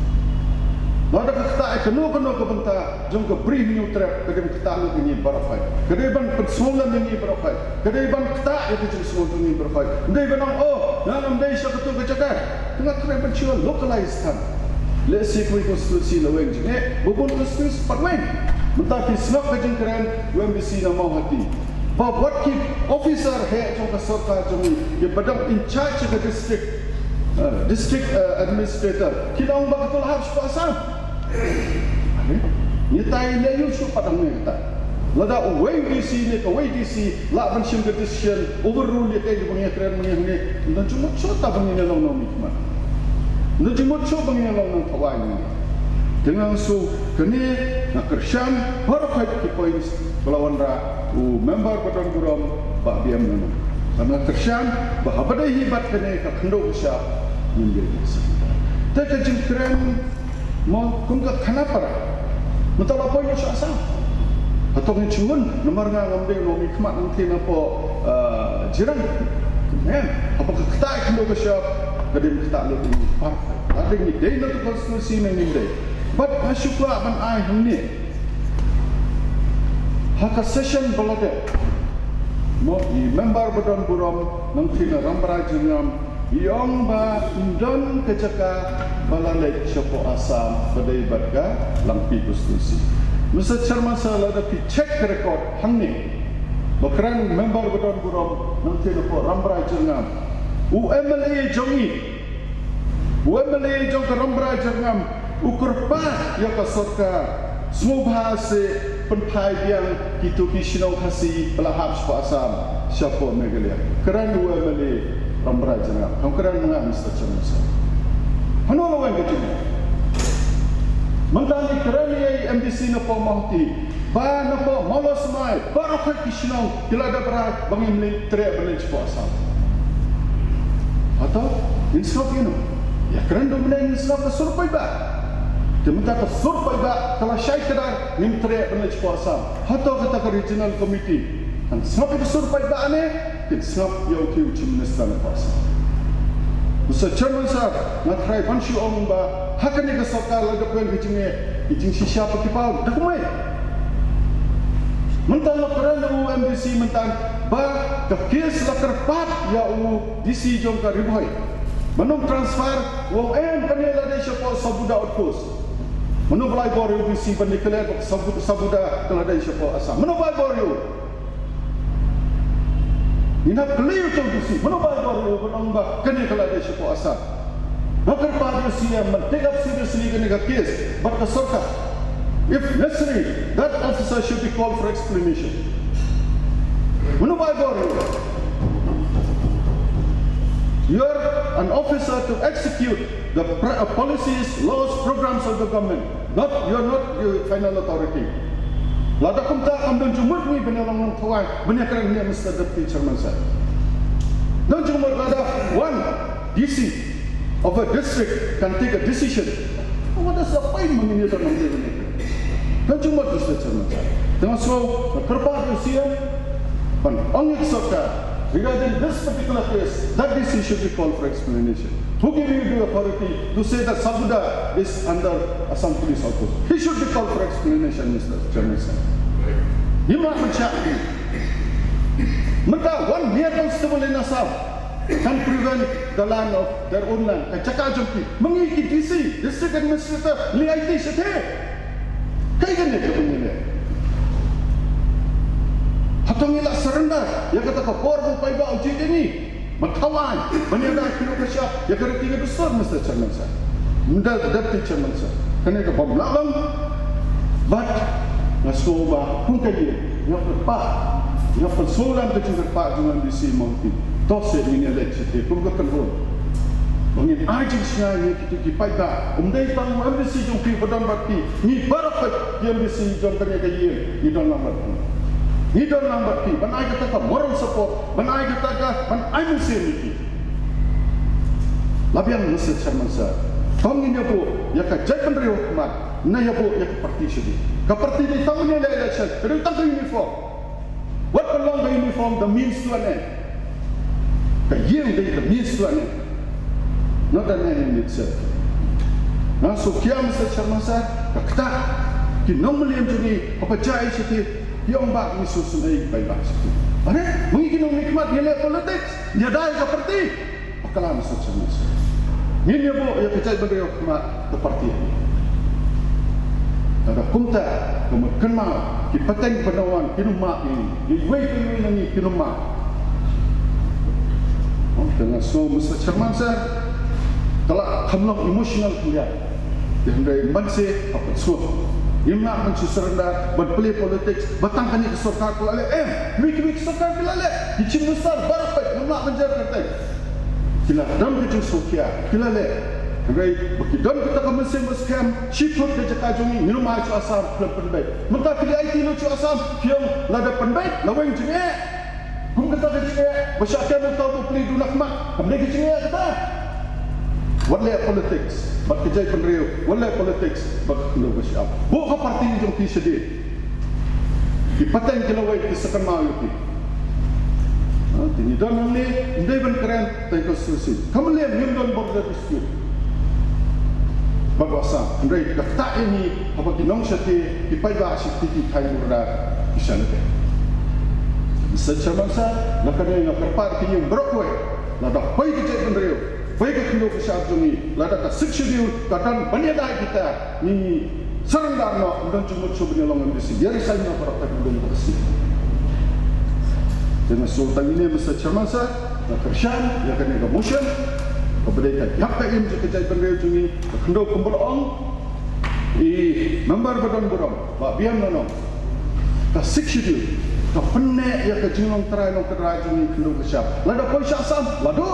Speaker 7: Lada kata keno ke benta jom ke beri new trap kedem kata lu ini berafai. Kedeban persoalan ini berafai. Kedeban kata itu jenis semua ini berafai. Ndai benang dalam dai syak tu kecakar. Tengah kena berjual localized kan. Let's see konstitusi laweng jenge bubun konstitusi parlemen. Mentah kisnok kejeng keren UMBC na mau hati. Buat ki officer hai jong ka sarkar jong ye badang in charge of the district administrator kinong ba katul harus pasang ni tai le yu su padang ni ta lada WDC ni ka WDC la ban sim ke decision overrule ye kai bang ye keren meng ni ndan cuma chota bang ni long nom ni ma ndan cuma chota bang ni long nom thawai ni dengan su kini nak kerjaan baru ki points pelawan ra member Badan Buram Pak Biam Nanu. Karena kerjaan bahawa pada hibat kena kandung siap menjadi sekitar. Tapi kejengkeran mau kungkap kenapa? Mentah apa yang saya asal? Atau ngecungun nomor ngambil nomi kemat nanti napa jiran? Apakah kita kandung siap? Kadang kita lebih partai. Kadang ni day nanti konstitusi mengindah. But asyuklah ban ai ni. Haka session balade mo I member Badan Buram nangkina rambara jengam iong ba indon kecaka balale syapo asam badai badga lampi konstitusi Mr. Chairman salada pi check record hangni bakran member Badan Buram nangkina po rambara jengam UMLA jongi UMLA jong rambara jengam ukurpa ya ka sarkar semua bahasa penpai yang itu kisnau kasih pelahap sepasam siapa megalia kerana dua meli rambra jenang kamu kerana mengambil Mr. Chairman hano lawan kecil mentani kerana MDC napa mahti ba napa malas mai baru kat kisnau bila ada berat bangi meli teriak beli sepasam atau insaf ini ya kerana dominan insaf kesurpai ba Sementara survei ba kalau syai kedar mintre benar kuasa. Atau kata ke regional committee. Dan sebab itu survei ba ane, kita sebab yang kiu minister kuasa. Mr. Chairman sir, ngatrai panshu om ba hakan ni kesarkar lagi pen kecingnya, kecing sisa pakai pau, dah kumai. Mentang kerana UMBC mentang ba ke kes lakerpat ya DC jom ka ribuai. Menung transfer wong kanela de siapa sabuda outpost. Menubulai baru UBC pendeklar sabuda keladai siapa asam. Menubulai baru. Ina clear tu UBC. Menubulai baru menambah kena keladai siapa asam. Nakar pada UCM take up seriously kena case. But sarkar, if necessary, that officer should be called for explanation. Menubulai baru. You are an officer to execute the policies, laws, programs of the government. You are not the final authority. Lada kumta kamdun jumut ni benalang tuan benyakan ni Mr. Deputy Chairman sir. Dan jumut lada one DC of a district can take a decision. What does the point mengenai dalam ini? Dan jumut Mr. Chairman sir. Tengah so kerpa UCM pan angit sarkar. Regarding this particular case, that DC should be called for explanation. Who gave you the authority to say that Sabuda is under Assam Police outpost? He should be called for explanation, Mr. Chairman. You might check. Maka one mere constable in Assam can prevent the land of their own land. Kacaka jumpi, mengi DC, district administrator, li IT sete. Kaya ganyan ito niya. Hatong ila surrender. Ya kata kapor mo pa iba uji ini. Magkawan. Banyada kino ka siya. Ya kata tiga besar Mr. Chairman sir. Munda Deputy Chairman sir. Kanya ka pamlalang. But nasuba kung kayo. Ya pa. Ya pansulan ka yung pa yung MDC Mountain. Tose ini eleksite. Kung ka kanron. Bangin ajin siya ni kita kipay ka. Umday tang MDC yung pipadang bakti. Ni barakat yung MDC yung kanya kayo. Ni don lambat. Ni don lambat pi, ban ai kata ka moral support, ban ai kata ka ban ai mensemiti. Labian Mr. Chairman sir. Tangin niya po, ya ka jay pendiri hukumat, na ya po ya ka parti siya di. Ka parti di tangin niya election, pero tang ka uniform. What belong the uniform? from the means to an end. The yielding the means to an end, not an end in itself. Now, so kia Mr. Chairman sir, kata kinomalian juni apa jai siti yang bak misu sunai baik siti. Are mungkin nikmat nilai politik dia dah ke parti. Akalah Mr. Chairman sir. Ini bo ya kecai bagi nikmat ke parti ini. Ada kumta kemudian ki pateng penawan kinuma ini di way ini kinuma dengan so Mr. Chairman sir telah hamlam emosional kuliah yang dari manse apa so imna mencu serendah berpilih politik batangkan ke sarkar kulale wik sarkar kulale dicim besar barpai imna menjar kata kila dam ke sokia kulale Rai, bagi dan kita kemesin berskam, sifat kerja kajungi, minum air cu asam, penbaik. Mentah pilih IT lu cu asam, yang lada penbaik, lawang jengek. Kum kata ke jengek, bersyakkan mentah tu pilih dunak mak, kami ke jengek kata. Walai politics, bak kerja penriu, walai politics, bak kena bersyap. Buka parti ni jom kisah dia. Ipatan kelawai kisakan mau itu. Ini dan ni, ini ben keren, tak konstitusi. Kamu lihat, ni dan border dispute. Bagwasa, andai kata ini apa kinong syati ipaiba syati kai murda isanate. Secara masa nak kena nak kerpat kini berokwe, lada pai kecik bendrio, pai kekendo kesat jumi, lada ka sikshediu kadan banyada kita ni serendar no dan cuma cuba nyolongan besi. Jadi saya nak berapa belum bersih. Dengan sultan ini secara masa nak kerjaan, ya kena motion. Kepada yang yang kerja penggaya juni, kendo kumberong, member berong, bak biang nono, tak sikshidil, tak penek ya kejunong terai juni kendo kesyap. Lada koi syasam, lado.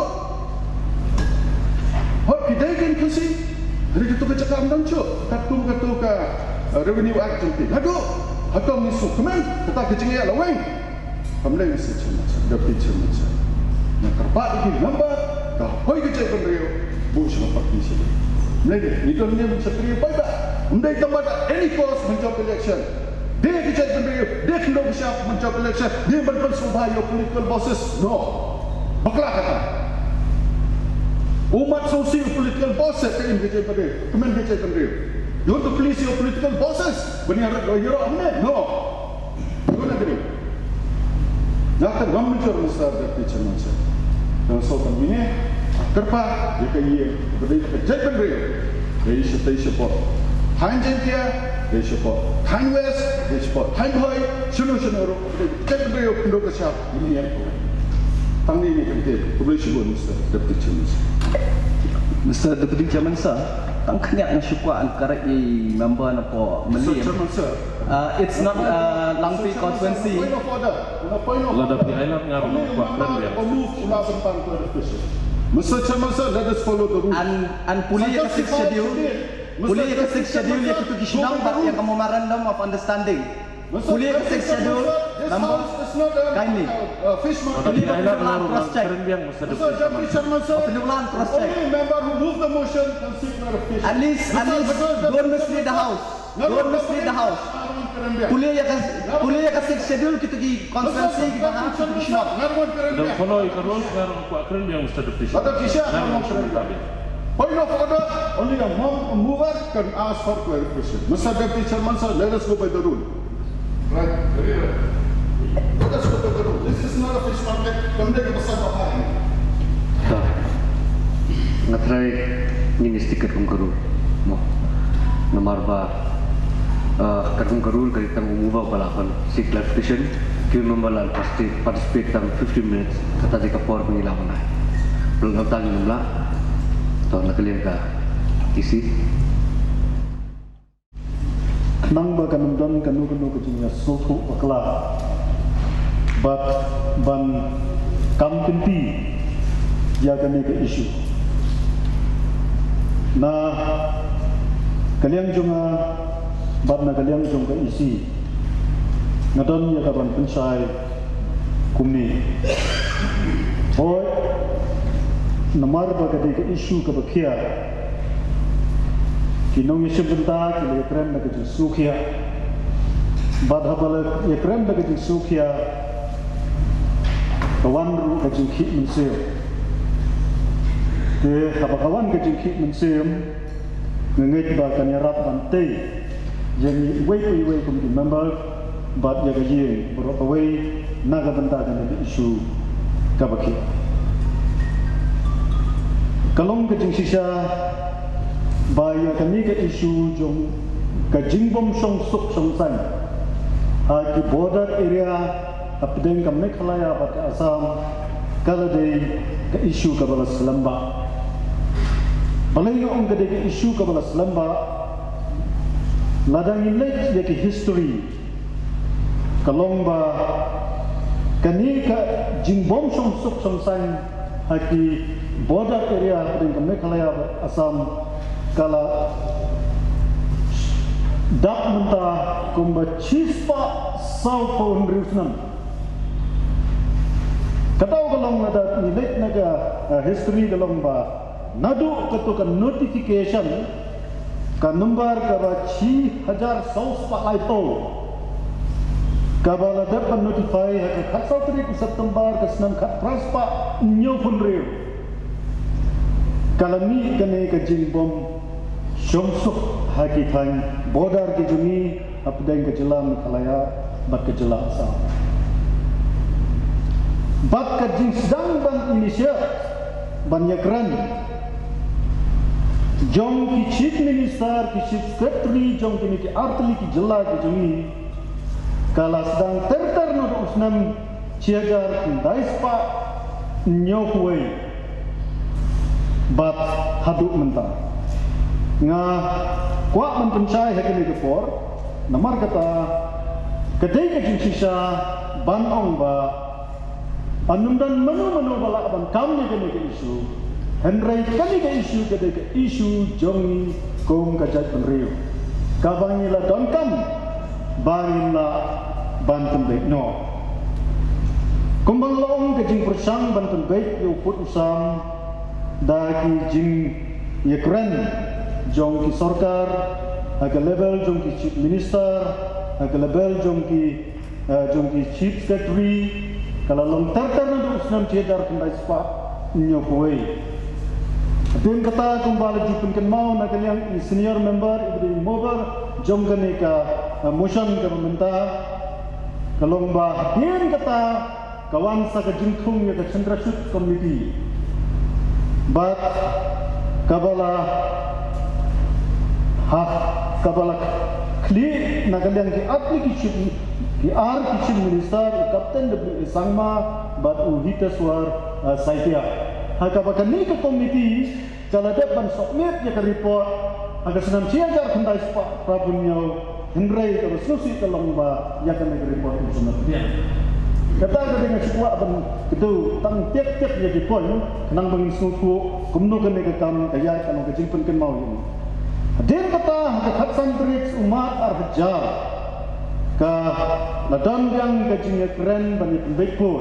Speaker 7: Hot kidai kan kusi, hari itu kecakap dancu, katung ke revenue act jumpi, lado. Hatong isu kemen, kata kejengnya laweng. Kamleng secuma, dapat cuma. Nak kerpat ini member. Hoi kecai penriu, bush nampak di sini. Mereka ni tuan ni mencari pada, mereka tambah any cost menjawab election. Dia kecai penriu, dia kena bersiap menjawab election. Dia berkonsultasi your political bosses. No, baklah kata. Umat sosial political bosses yang kecai penriu, kemen kecai penriu. You want to please your political bosses? Benar you amne? No. You nak ni? Nak kan mencuri masa dari cermin saya. Dan sultan ini terpa dia kaya berdaya kerja penriu dia support Han Jentia dia support Han West dia support Han Hoi sunu ro kerja penriu penduduk siap ini yang tang ini penting publish pun Deputy Chairman
Speaker 6: Mr. Deputy Chairman sir tang kenyak na syukuran karek i member na po Mr.
Speaker 7: Chairman sir
Speaker 6: it's not Langpi constituency
Speaker 7: point of order
Speaker 4: Lada Piailat ngaruh buat keren
Speaker 7: move ulah bentang ke Mr. Chairman sir, let us follow the rules.
Speaker 6: And puli ke six schedule yang kita kisnang bak yang kamu memorandum of understanding. Puli ke six schedule number kindly.
Speaker 7: Puli
Speaker 4: Piailat ngaruh keren yang mesti
Speaker 7: Mr. Chairman sir,
Speaker 6: penulan cross check.
Speaker 7: only member who move the motion can seek clarification.
Speaker 6: At least don't mislead the house. Don't mislead the house. Puli ke six schedule kita di konsensi kita harus kisnang.
Speaker 4: Dan follow ikan rules ngaruh buat keren yang mesti dipisah.
Speaker 7: Ada kisah ngaruh keren. Point of order, only a mover can ask for clarification. Mr. Deputy Chairman sir, let us go by the rule. Right, very right. Let us go by the rule. This is not a fish market. Come take a pasal bahar.
Speaker 8: Ngatrai ini stiker kungkuru, mo, nomor ba, kungkuru kali tang umubah balapan si clarification, kau membalan pasti participate tang 15 minutes kata jika power pengilapan lah, belum tahu ni nampak, tahu nak kalian kah isi.
Speaker 9: Nang ba kanundan kanu kejunya sofu akla, ban kampinti jaga ni ke isu. Na kalian juga bab na kalian juga isi ngadon ya kaban pensai kumni hoy namar ba ke isu ke bakia kinong isu benta ke kren na ke sukhia bad habal ye kren na ke sukhia kawan ru kajingki mensiam ke kawan kajingki mensiam ngengit ba kanyarap bante yang way committee member but ya gaji berapa way naga benda kan isu kabaki kalong kajing sisa baya kami ke isu jong kajing bom song suk song san di border area apdeng kam Meghalaya bat Assam kala dei ke isu kabala selamba balai ong ke ke isu kabala selamba ladang ilek de ke history kalong ba kani ka jing bom song suk song san haki border area apdeng kam Meghalaya bat Assam kala dak menta kumba chispa South Pond Riusnam katau kalong nada nilai naga history kalong ba nadu ketukan notification ka number ka 6000 pa laito kabala dapat notify ka khatsau tarik September ka senam khat praspa nyo punriu kalami kane ka jingbom Syomsuk haki thang border ke jumi apdeng ke jela Meghalaya bat ke jela Assam bat ke jing sedang ban Indonesia banyakran jong ki chief minister ki chief secretary jong ki artli ki jela ke jumi kala sedang terter no usnam ciagar daispa nyokwe bat haduk mentah nga kuat menpencai hakini kepor namar kata kedai kejing sisa banong ba anum dan menu bala ban kamnya kini ke isu henry kini ke isu kedai ke isu jongi kong kajat penriu kabangila donkam bangila banten baik no kumbang long kejing persang banten baik yo put usam dagi jing yakren jong ki sarkar aga level jong ki chief minister aga level jong ki chief secretary kala long terter na usnam tiadar kendai spa nyokoi den kata kumbala jipun ken mau na kalian senior member ibri mover jong kane ka motion ka meminta kalong ba den kata kawan sa ka jingthung ya ka chandrashut committee but kabala kabala kli nagalian ki application ki chief minister captain w sangma bat hitaswar saitia hakabaka ni ka committee kala depan submit ya ka report aga senam ciajar khandai prabunyo hendrai ka susi kalong ba ya ka report sunat dia kata dengan sebuah ban itu tang tiap-tiap ya di pon nang bang suku kumno kan ka kam kaya kan ka jingpun kan mau ini din kata ka khatsan trik umat arhajar ka ladang yang ka jing keren bani pembekpo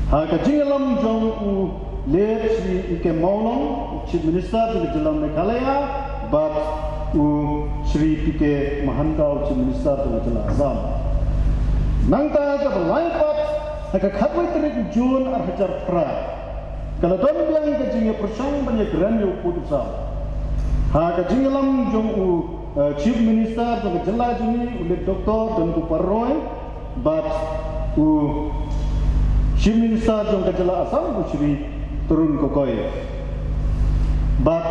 Speaker 9: ha ka jingalam jong u le si ike maulong chief minister di dalam Meghalaya but u Sri P.K. Mahantau chief minister di dalam Assam nangta ka balaipat ka khatwai tarik Jun arhajar pra kalau don biang ka jinge persang banyak gran yo putusa ha ka jingalam jong u chief minister to jela juni ulit doktor dan ku parroy but u chief minister jong ka jela Assam u Sri turun kokoi but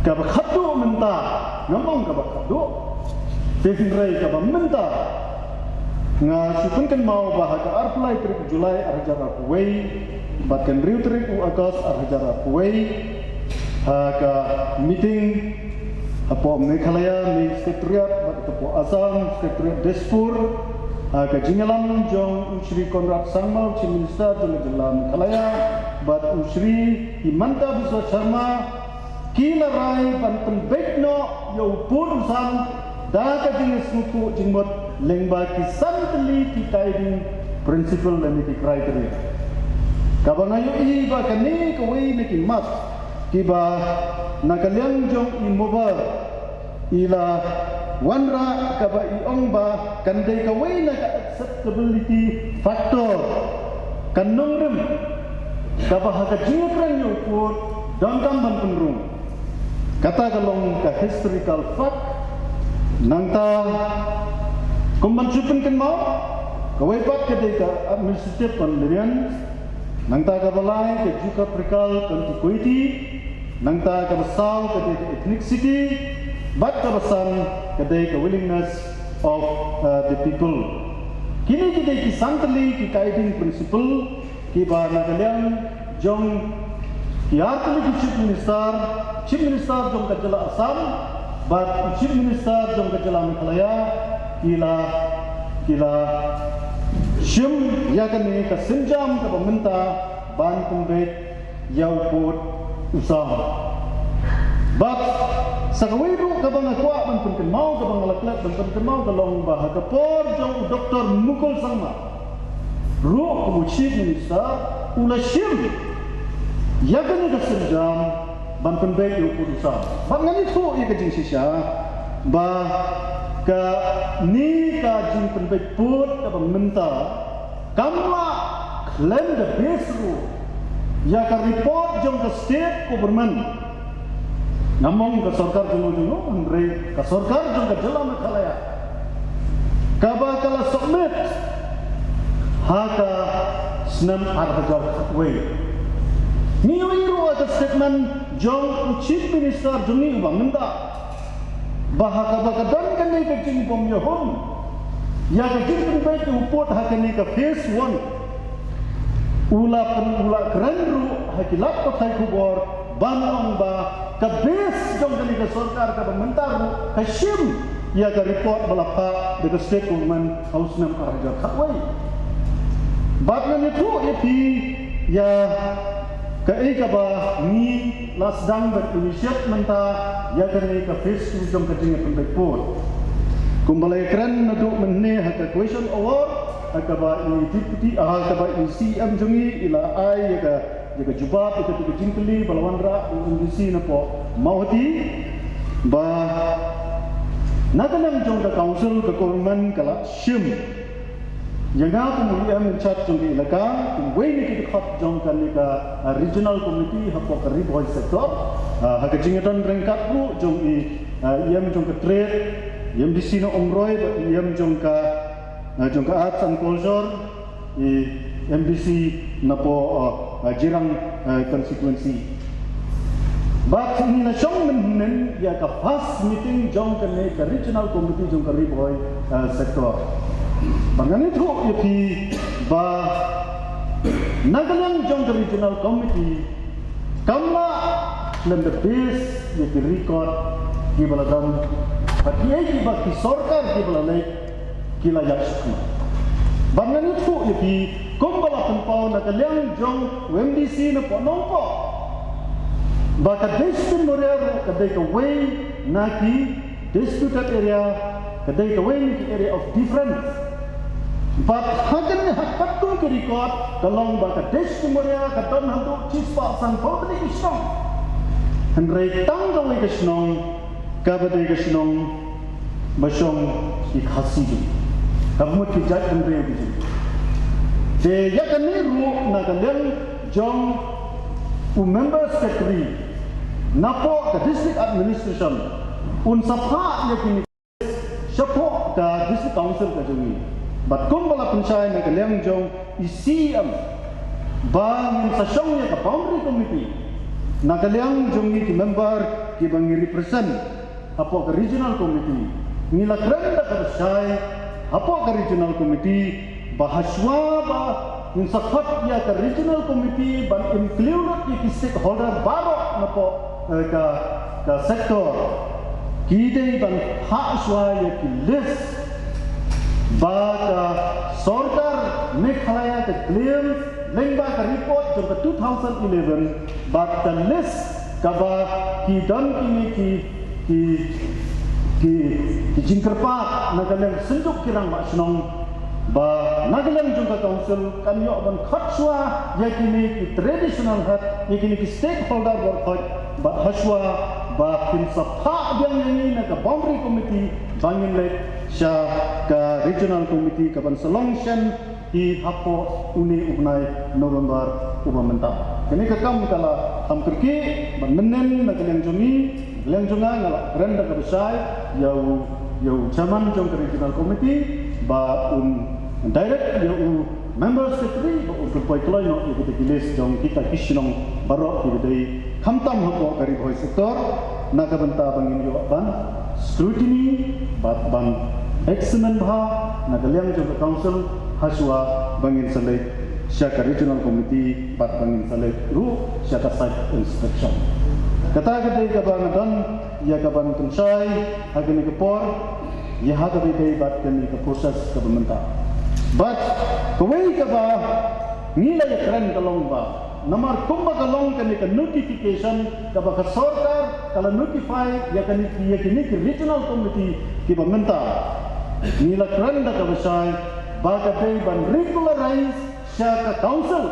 Speaker 9: ka khatu menta ngomong ka khatu tehrai ka menta nga supun kan mau bahaga arpulai trik Julai arhajar apuwei batkan riu trik u Agos arhajar apuwei ka meeting apo Meghalaya ni sekretariat bat apo Assam sekretariat Dispur ka jingalam jong Sri Konrad Sangmal chief minister di dalam Meghalaya bat Sri Himanta Biswa Sharma kila rai ban penbekno yo pun sam da ka ding suku jingmot lengba ki santli ki guiding principle dan ki criteria kabangayo i ba kani ko wei ne ki mat ki ba nakalyang jong imobar ila wanra ka ba iong ba kandai ka wei na acceptability factor kanung rem kabah ka jingkran yo put dan kamban penrung kata kalong ka historical fact nangta kumban supin kan mau kawai pat ke ka administrative panlirian nangta ka balai ke juga perikal contiguity nangta ka basal ke ethnicity but ka basan ke ka willingness of the people kini kita ki santali ki guiding principle ki ba nagaliang jong ki artli ki chief minister jong ka jala Assam but chief minister jong ka jala Meghalaya kila shim ya kani ka sinjam ka paminta ban kumbet yaw put usam but sa kawiru ka bang akwa ban pun mau ka bang laklat ban pun mau ka long ba ka por jong Dr. Mukul Sangma ru ku chief minister ula shim ya kani ka sinjam ban kumbet yaw put usam ban ngani tu ya ka jing sisya ba ka ni ka jing penbet put ka peminta kamla claim the base rule ya ka report jong ka state government namong ka sarkar jong andre ka sarkar jong ka jala Meghalaya ka ba kala submit ha ka snam arhajar way ni iro ka statement jong chief minister jong ni ba minta bahaka dan kani ka jing bom yahon ya ka jing penbait upot hakani ka phase 1 ula kerenru hakilap ka thai kubor banong ba ka base jong kani ka sarkar ka mentaru ka shim ya ka report balapa de state government house nam arja khawai bat na tu ipi ya ka eka ba ni lasdang ber initiate menta ya kani ka face tu jom ka jing penbait put kumbalai kran na du menne ha ka question award ka ba i deputy ka ba i CM jungi ila ai ya ka jubab ka tu jingkli balawandra indisi na po mauhati ba nagalang jong ka council ka government kala shim yang aku mulai mencari jongki ilaka, kumway ni kita khot jongkan ni ka regional committee hapo kari boy sektor, hakajingetan rengkat bu jongki iam jongka trade, iam di sini omroy, iam jongka arts and culture, MDC napo jirang constituency. But ini na siyang mennen ya ka fast meeting jongkan ni ka regional committee jongka kari boy sektor. Bangan itu ipi ba nagalang jong regional committee kamla lem the base ipi record ki baladam pati ki ba ki sarkar ki balalai kila yakshma bangan itu ipi kumbala penpau nagalang jong MDC na ponongpo ba ka district morer ka dai ka way naki disputed area ka dai ka way ki area of difference. But hagan hakatun ke record kalong ba ka desh moria ka ton hantu chispa sang potri isong henrei tang ga we kasnong ka bade kasnong basong ikhasi du kamut ki jat henrei bi de yakani ru na kaleng jong member secretary napo ka district administration un sapha yakini sapo ka district council ka jongi bat kumbala pensai na kaliang jong isiam bang sa siyong ya ka boundary committee na kaliang jong ni member ki bang represent apo ka regional committee nila krenda ka pensai apo ka regional committee bahaswa ba yung sakot ya ka regional committee ban include ki stakeholder baro na po ka sector kide ban haswa ya ki list Baga sarkar Meghalaya ka claim lengba ka report jong ka 2011 but the list ka ba ki dan kini ki jingkerpa nagalang senduk kirang masnong ba nagalang jong ka council kanyo ban khatswa yakini ki traditional hat yakini ki stakeholder work ba haswa ba kin sapha biang ni na ka boundary committee bangin lek sya ka regional committee ka ban selection hi hapo uni ubnai November ubamenta. Kini kekam kala ham kerki menen na kalian jonga ngala renda ka besai yau chairman jong regional committee ba direct yau member secretary ba poi kloi no ikut kilis jong kita kisnong barok di khamtam hapo dari boy sektor na ka benta bangin yo ban scrutiny ban excellent bha na kalian jong council haswa bangin selek syaka regional committee bat bangin selek ru syaka site inspection kata ka bang dan ya ka ban tunsai agni ka por ya ha ka dei bat kan ka proses ka bementa but kawai ka ba nila ya keren kalong ba namar kumba kalong kan ka notification ka ba ka sarkar kala notify ya kan ya kini regional committee ki bementa nila keren da ka besai ba ka dei ban regularize syaka council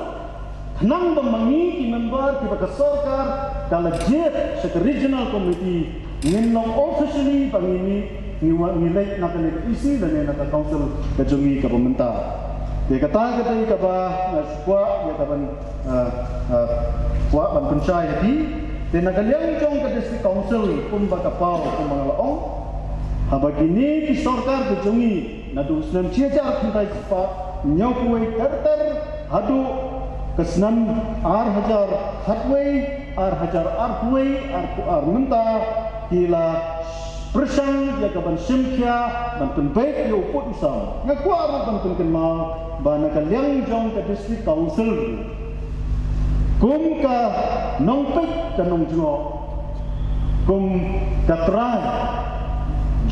Speaker 9: nang memangi ki member ki ba ka sarkar kala jet syaka regional committee nginong officially pangini nilai nak isi dan nak council kejungi ke pemerintah. Dia kata ka ba squad ya kaban kuat ban pencai di dan nak liang jong ke district council kumba kapau kumangalaong habagini ki sarkar kejungi nadu senam ciajar kintai cepat nyokui terter hadu kesenam hajar hatway hajar arway ar mentah kila Persang ya kaban simkia dan penbaik ya uput usam. Ngaku arah dan penkenal bana kaliang jong ke district council. Kum ka nongpik ka nongjo. Kum ka trai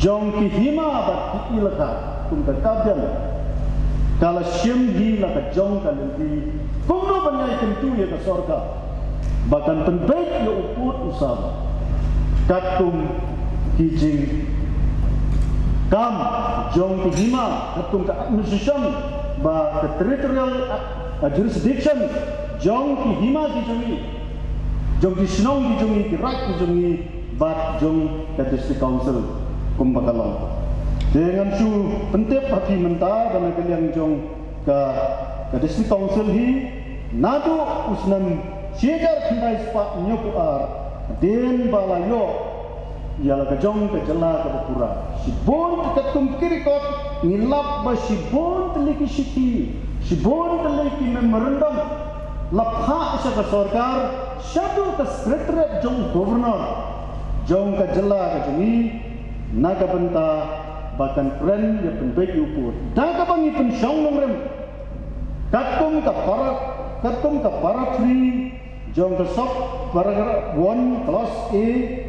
Speaker 9: jong ki hima bat ki ilaka. Kum ka kabyan. Kala sim hi la ka jong ka lendi. Kum no banyai kentu ya ka sorga. Bahkan penbaik ya uput usam. Katum kijing kam jong kihima ketum ke administration ba ke territorial jurisdiction jong kihima kijungi jong kisnong kijungi kirak kijungi bat jong ke district council kumbakalong dengan su pentep hati menta dan kalian jong ke district council hi nadu usnam siejar kinai spa nyokuar den balayo ialah kejong kejala kebukura. Sibon ketum kirikot ngilap ba sibon teliki siti, sibon teliki memorandum lapha isa ka sarkar, syadu ka secretariat jong governor, jong kejala kejongi naga benta bahkan keren ya penbaik upur. Naga bangi pensyong nomrem, katum ka parak free. Jong kesok paragraph 1 clause A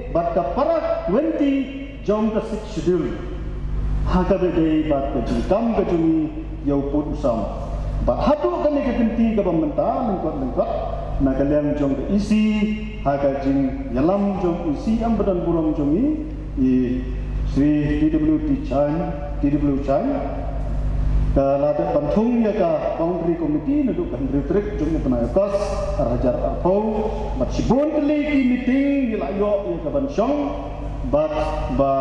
Speaker 9: bat ka parak 20 jong ke 6 schedule haka bede bat ka jingkam ka jungi yau put usam bat hatu kan ke genti ka pemerintah lengkot na kalian jong ke isi haka jing yalam jong isi am badan burung jongi i Sri TWT Chan kalau ada bantung ya ka boundary committee nadu kan retreat jom penayakos arajar arpau bat sibon teleki meeting ilayo ya ka bansyong bat ba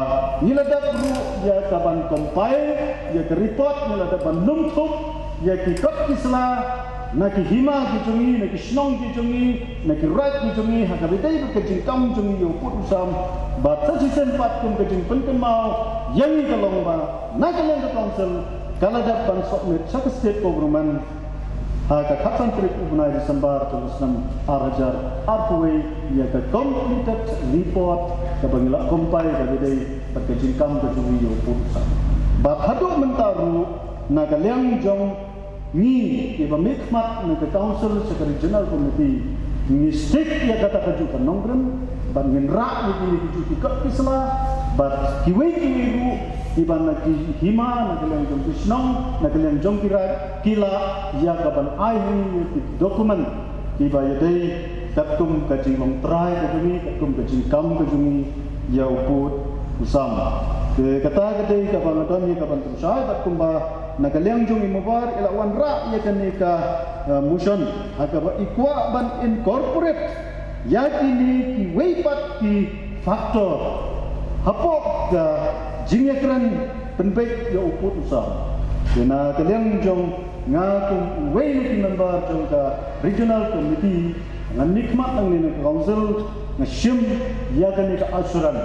Speaker 9: niladat ru ya ka ban compile ya ka report niladat ban lumtup ya ki kap kisla na ki hima ki jungi na ki snong ki jungi na ki right ki jungi ha ka bedai ka jingkam jungi yo put usam bat sa sisen pat kum ka jing penken mau yang ka longba na ka yang ka council kalau dapat submit satu state government haka kapan trip ubnai Desember 2006 arajar arpway ya ke completed report ke bangila compile ke bedai perkejingkam ke juwiyo putusan bat hadu mentaru na kaliang jong ni iba mikmat na ke council sekali regional committee ni stick ya kata kejukan nongren ban ngenrak ni kejuki kisla bat kiwei kiwiru iban na hima na kalian jong kisnong na kalian jong kila ya kapan aini dokumen iba yadai katum kajing long trai kajungi katum kajing kam kajungi ya uput usam kata kadai kapan adon ya kapan tusai katum ba na kalian jong imubar ila wan ra ya kanika motion hakaba ikwa ban incorporate ya kini ki weipat ki faktor hapok ka jingekran penbaik ya uput usam kena kalian jong ngaku way member jongka regional committee ngan nikmat ang ni council ngashim ya kani ka asuran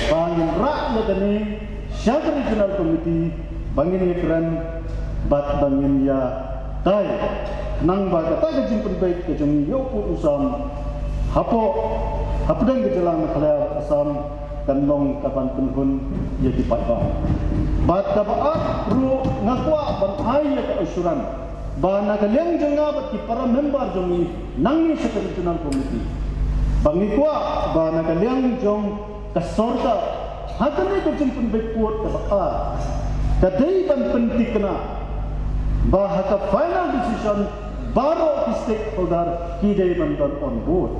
Speaker 9: bangin ra ya kani syak regional committee bangin ikran bat bangin ya tai nang ba kata ka jimpen baik ke jong yopu usam hapo hapdang ke jalan khala asam kanong kapan penhun ya di patba bat kabaat ru ngakwa ban ai ya ka asuran ba nagalang jonga bat ki para member jongi nangni sa regional committee bangi kwa ba nagalang jong kasorta hakane ko jing penbekut ka kadai ban pentikna ba haka final decision baro ki stakeholder ki dai ban on board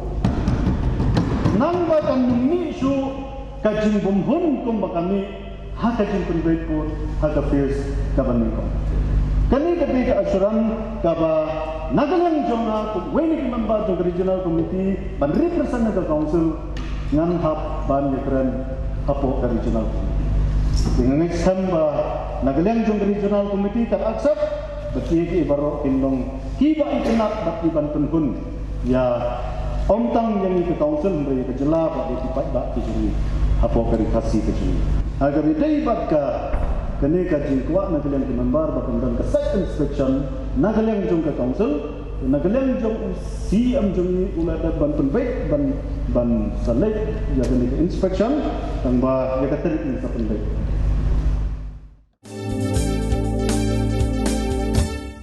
Speaker 9: nang ba kan ni su kajing bumhun kum bakami haka jing penbekut haka fierce kaban ko kani kepi ke asuran kaba nagalang jonga ku weni member jong regional committee ban represent ke council ngan hap ban yekran apo ke regional committee dengan next time ba nagalang jong regional committee kan accept beti ki baro indong kiba ikenat bati ban penhun ya omtang yang ke council mbri ke jela ba di pat ba ki juri apo ke kasih ke juri agar dei bat ka kene ka jing kuat nagalang ke member bakal dan ke site inspection nagalang jong ke council nagalang jong CM jong ulada ban penbaik ban salek ya kene inspection tang ba ya ka terik ni sa penbaik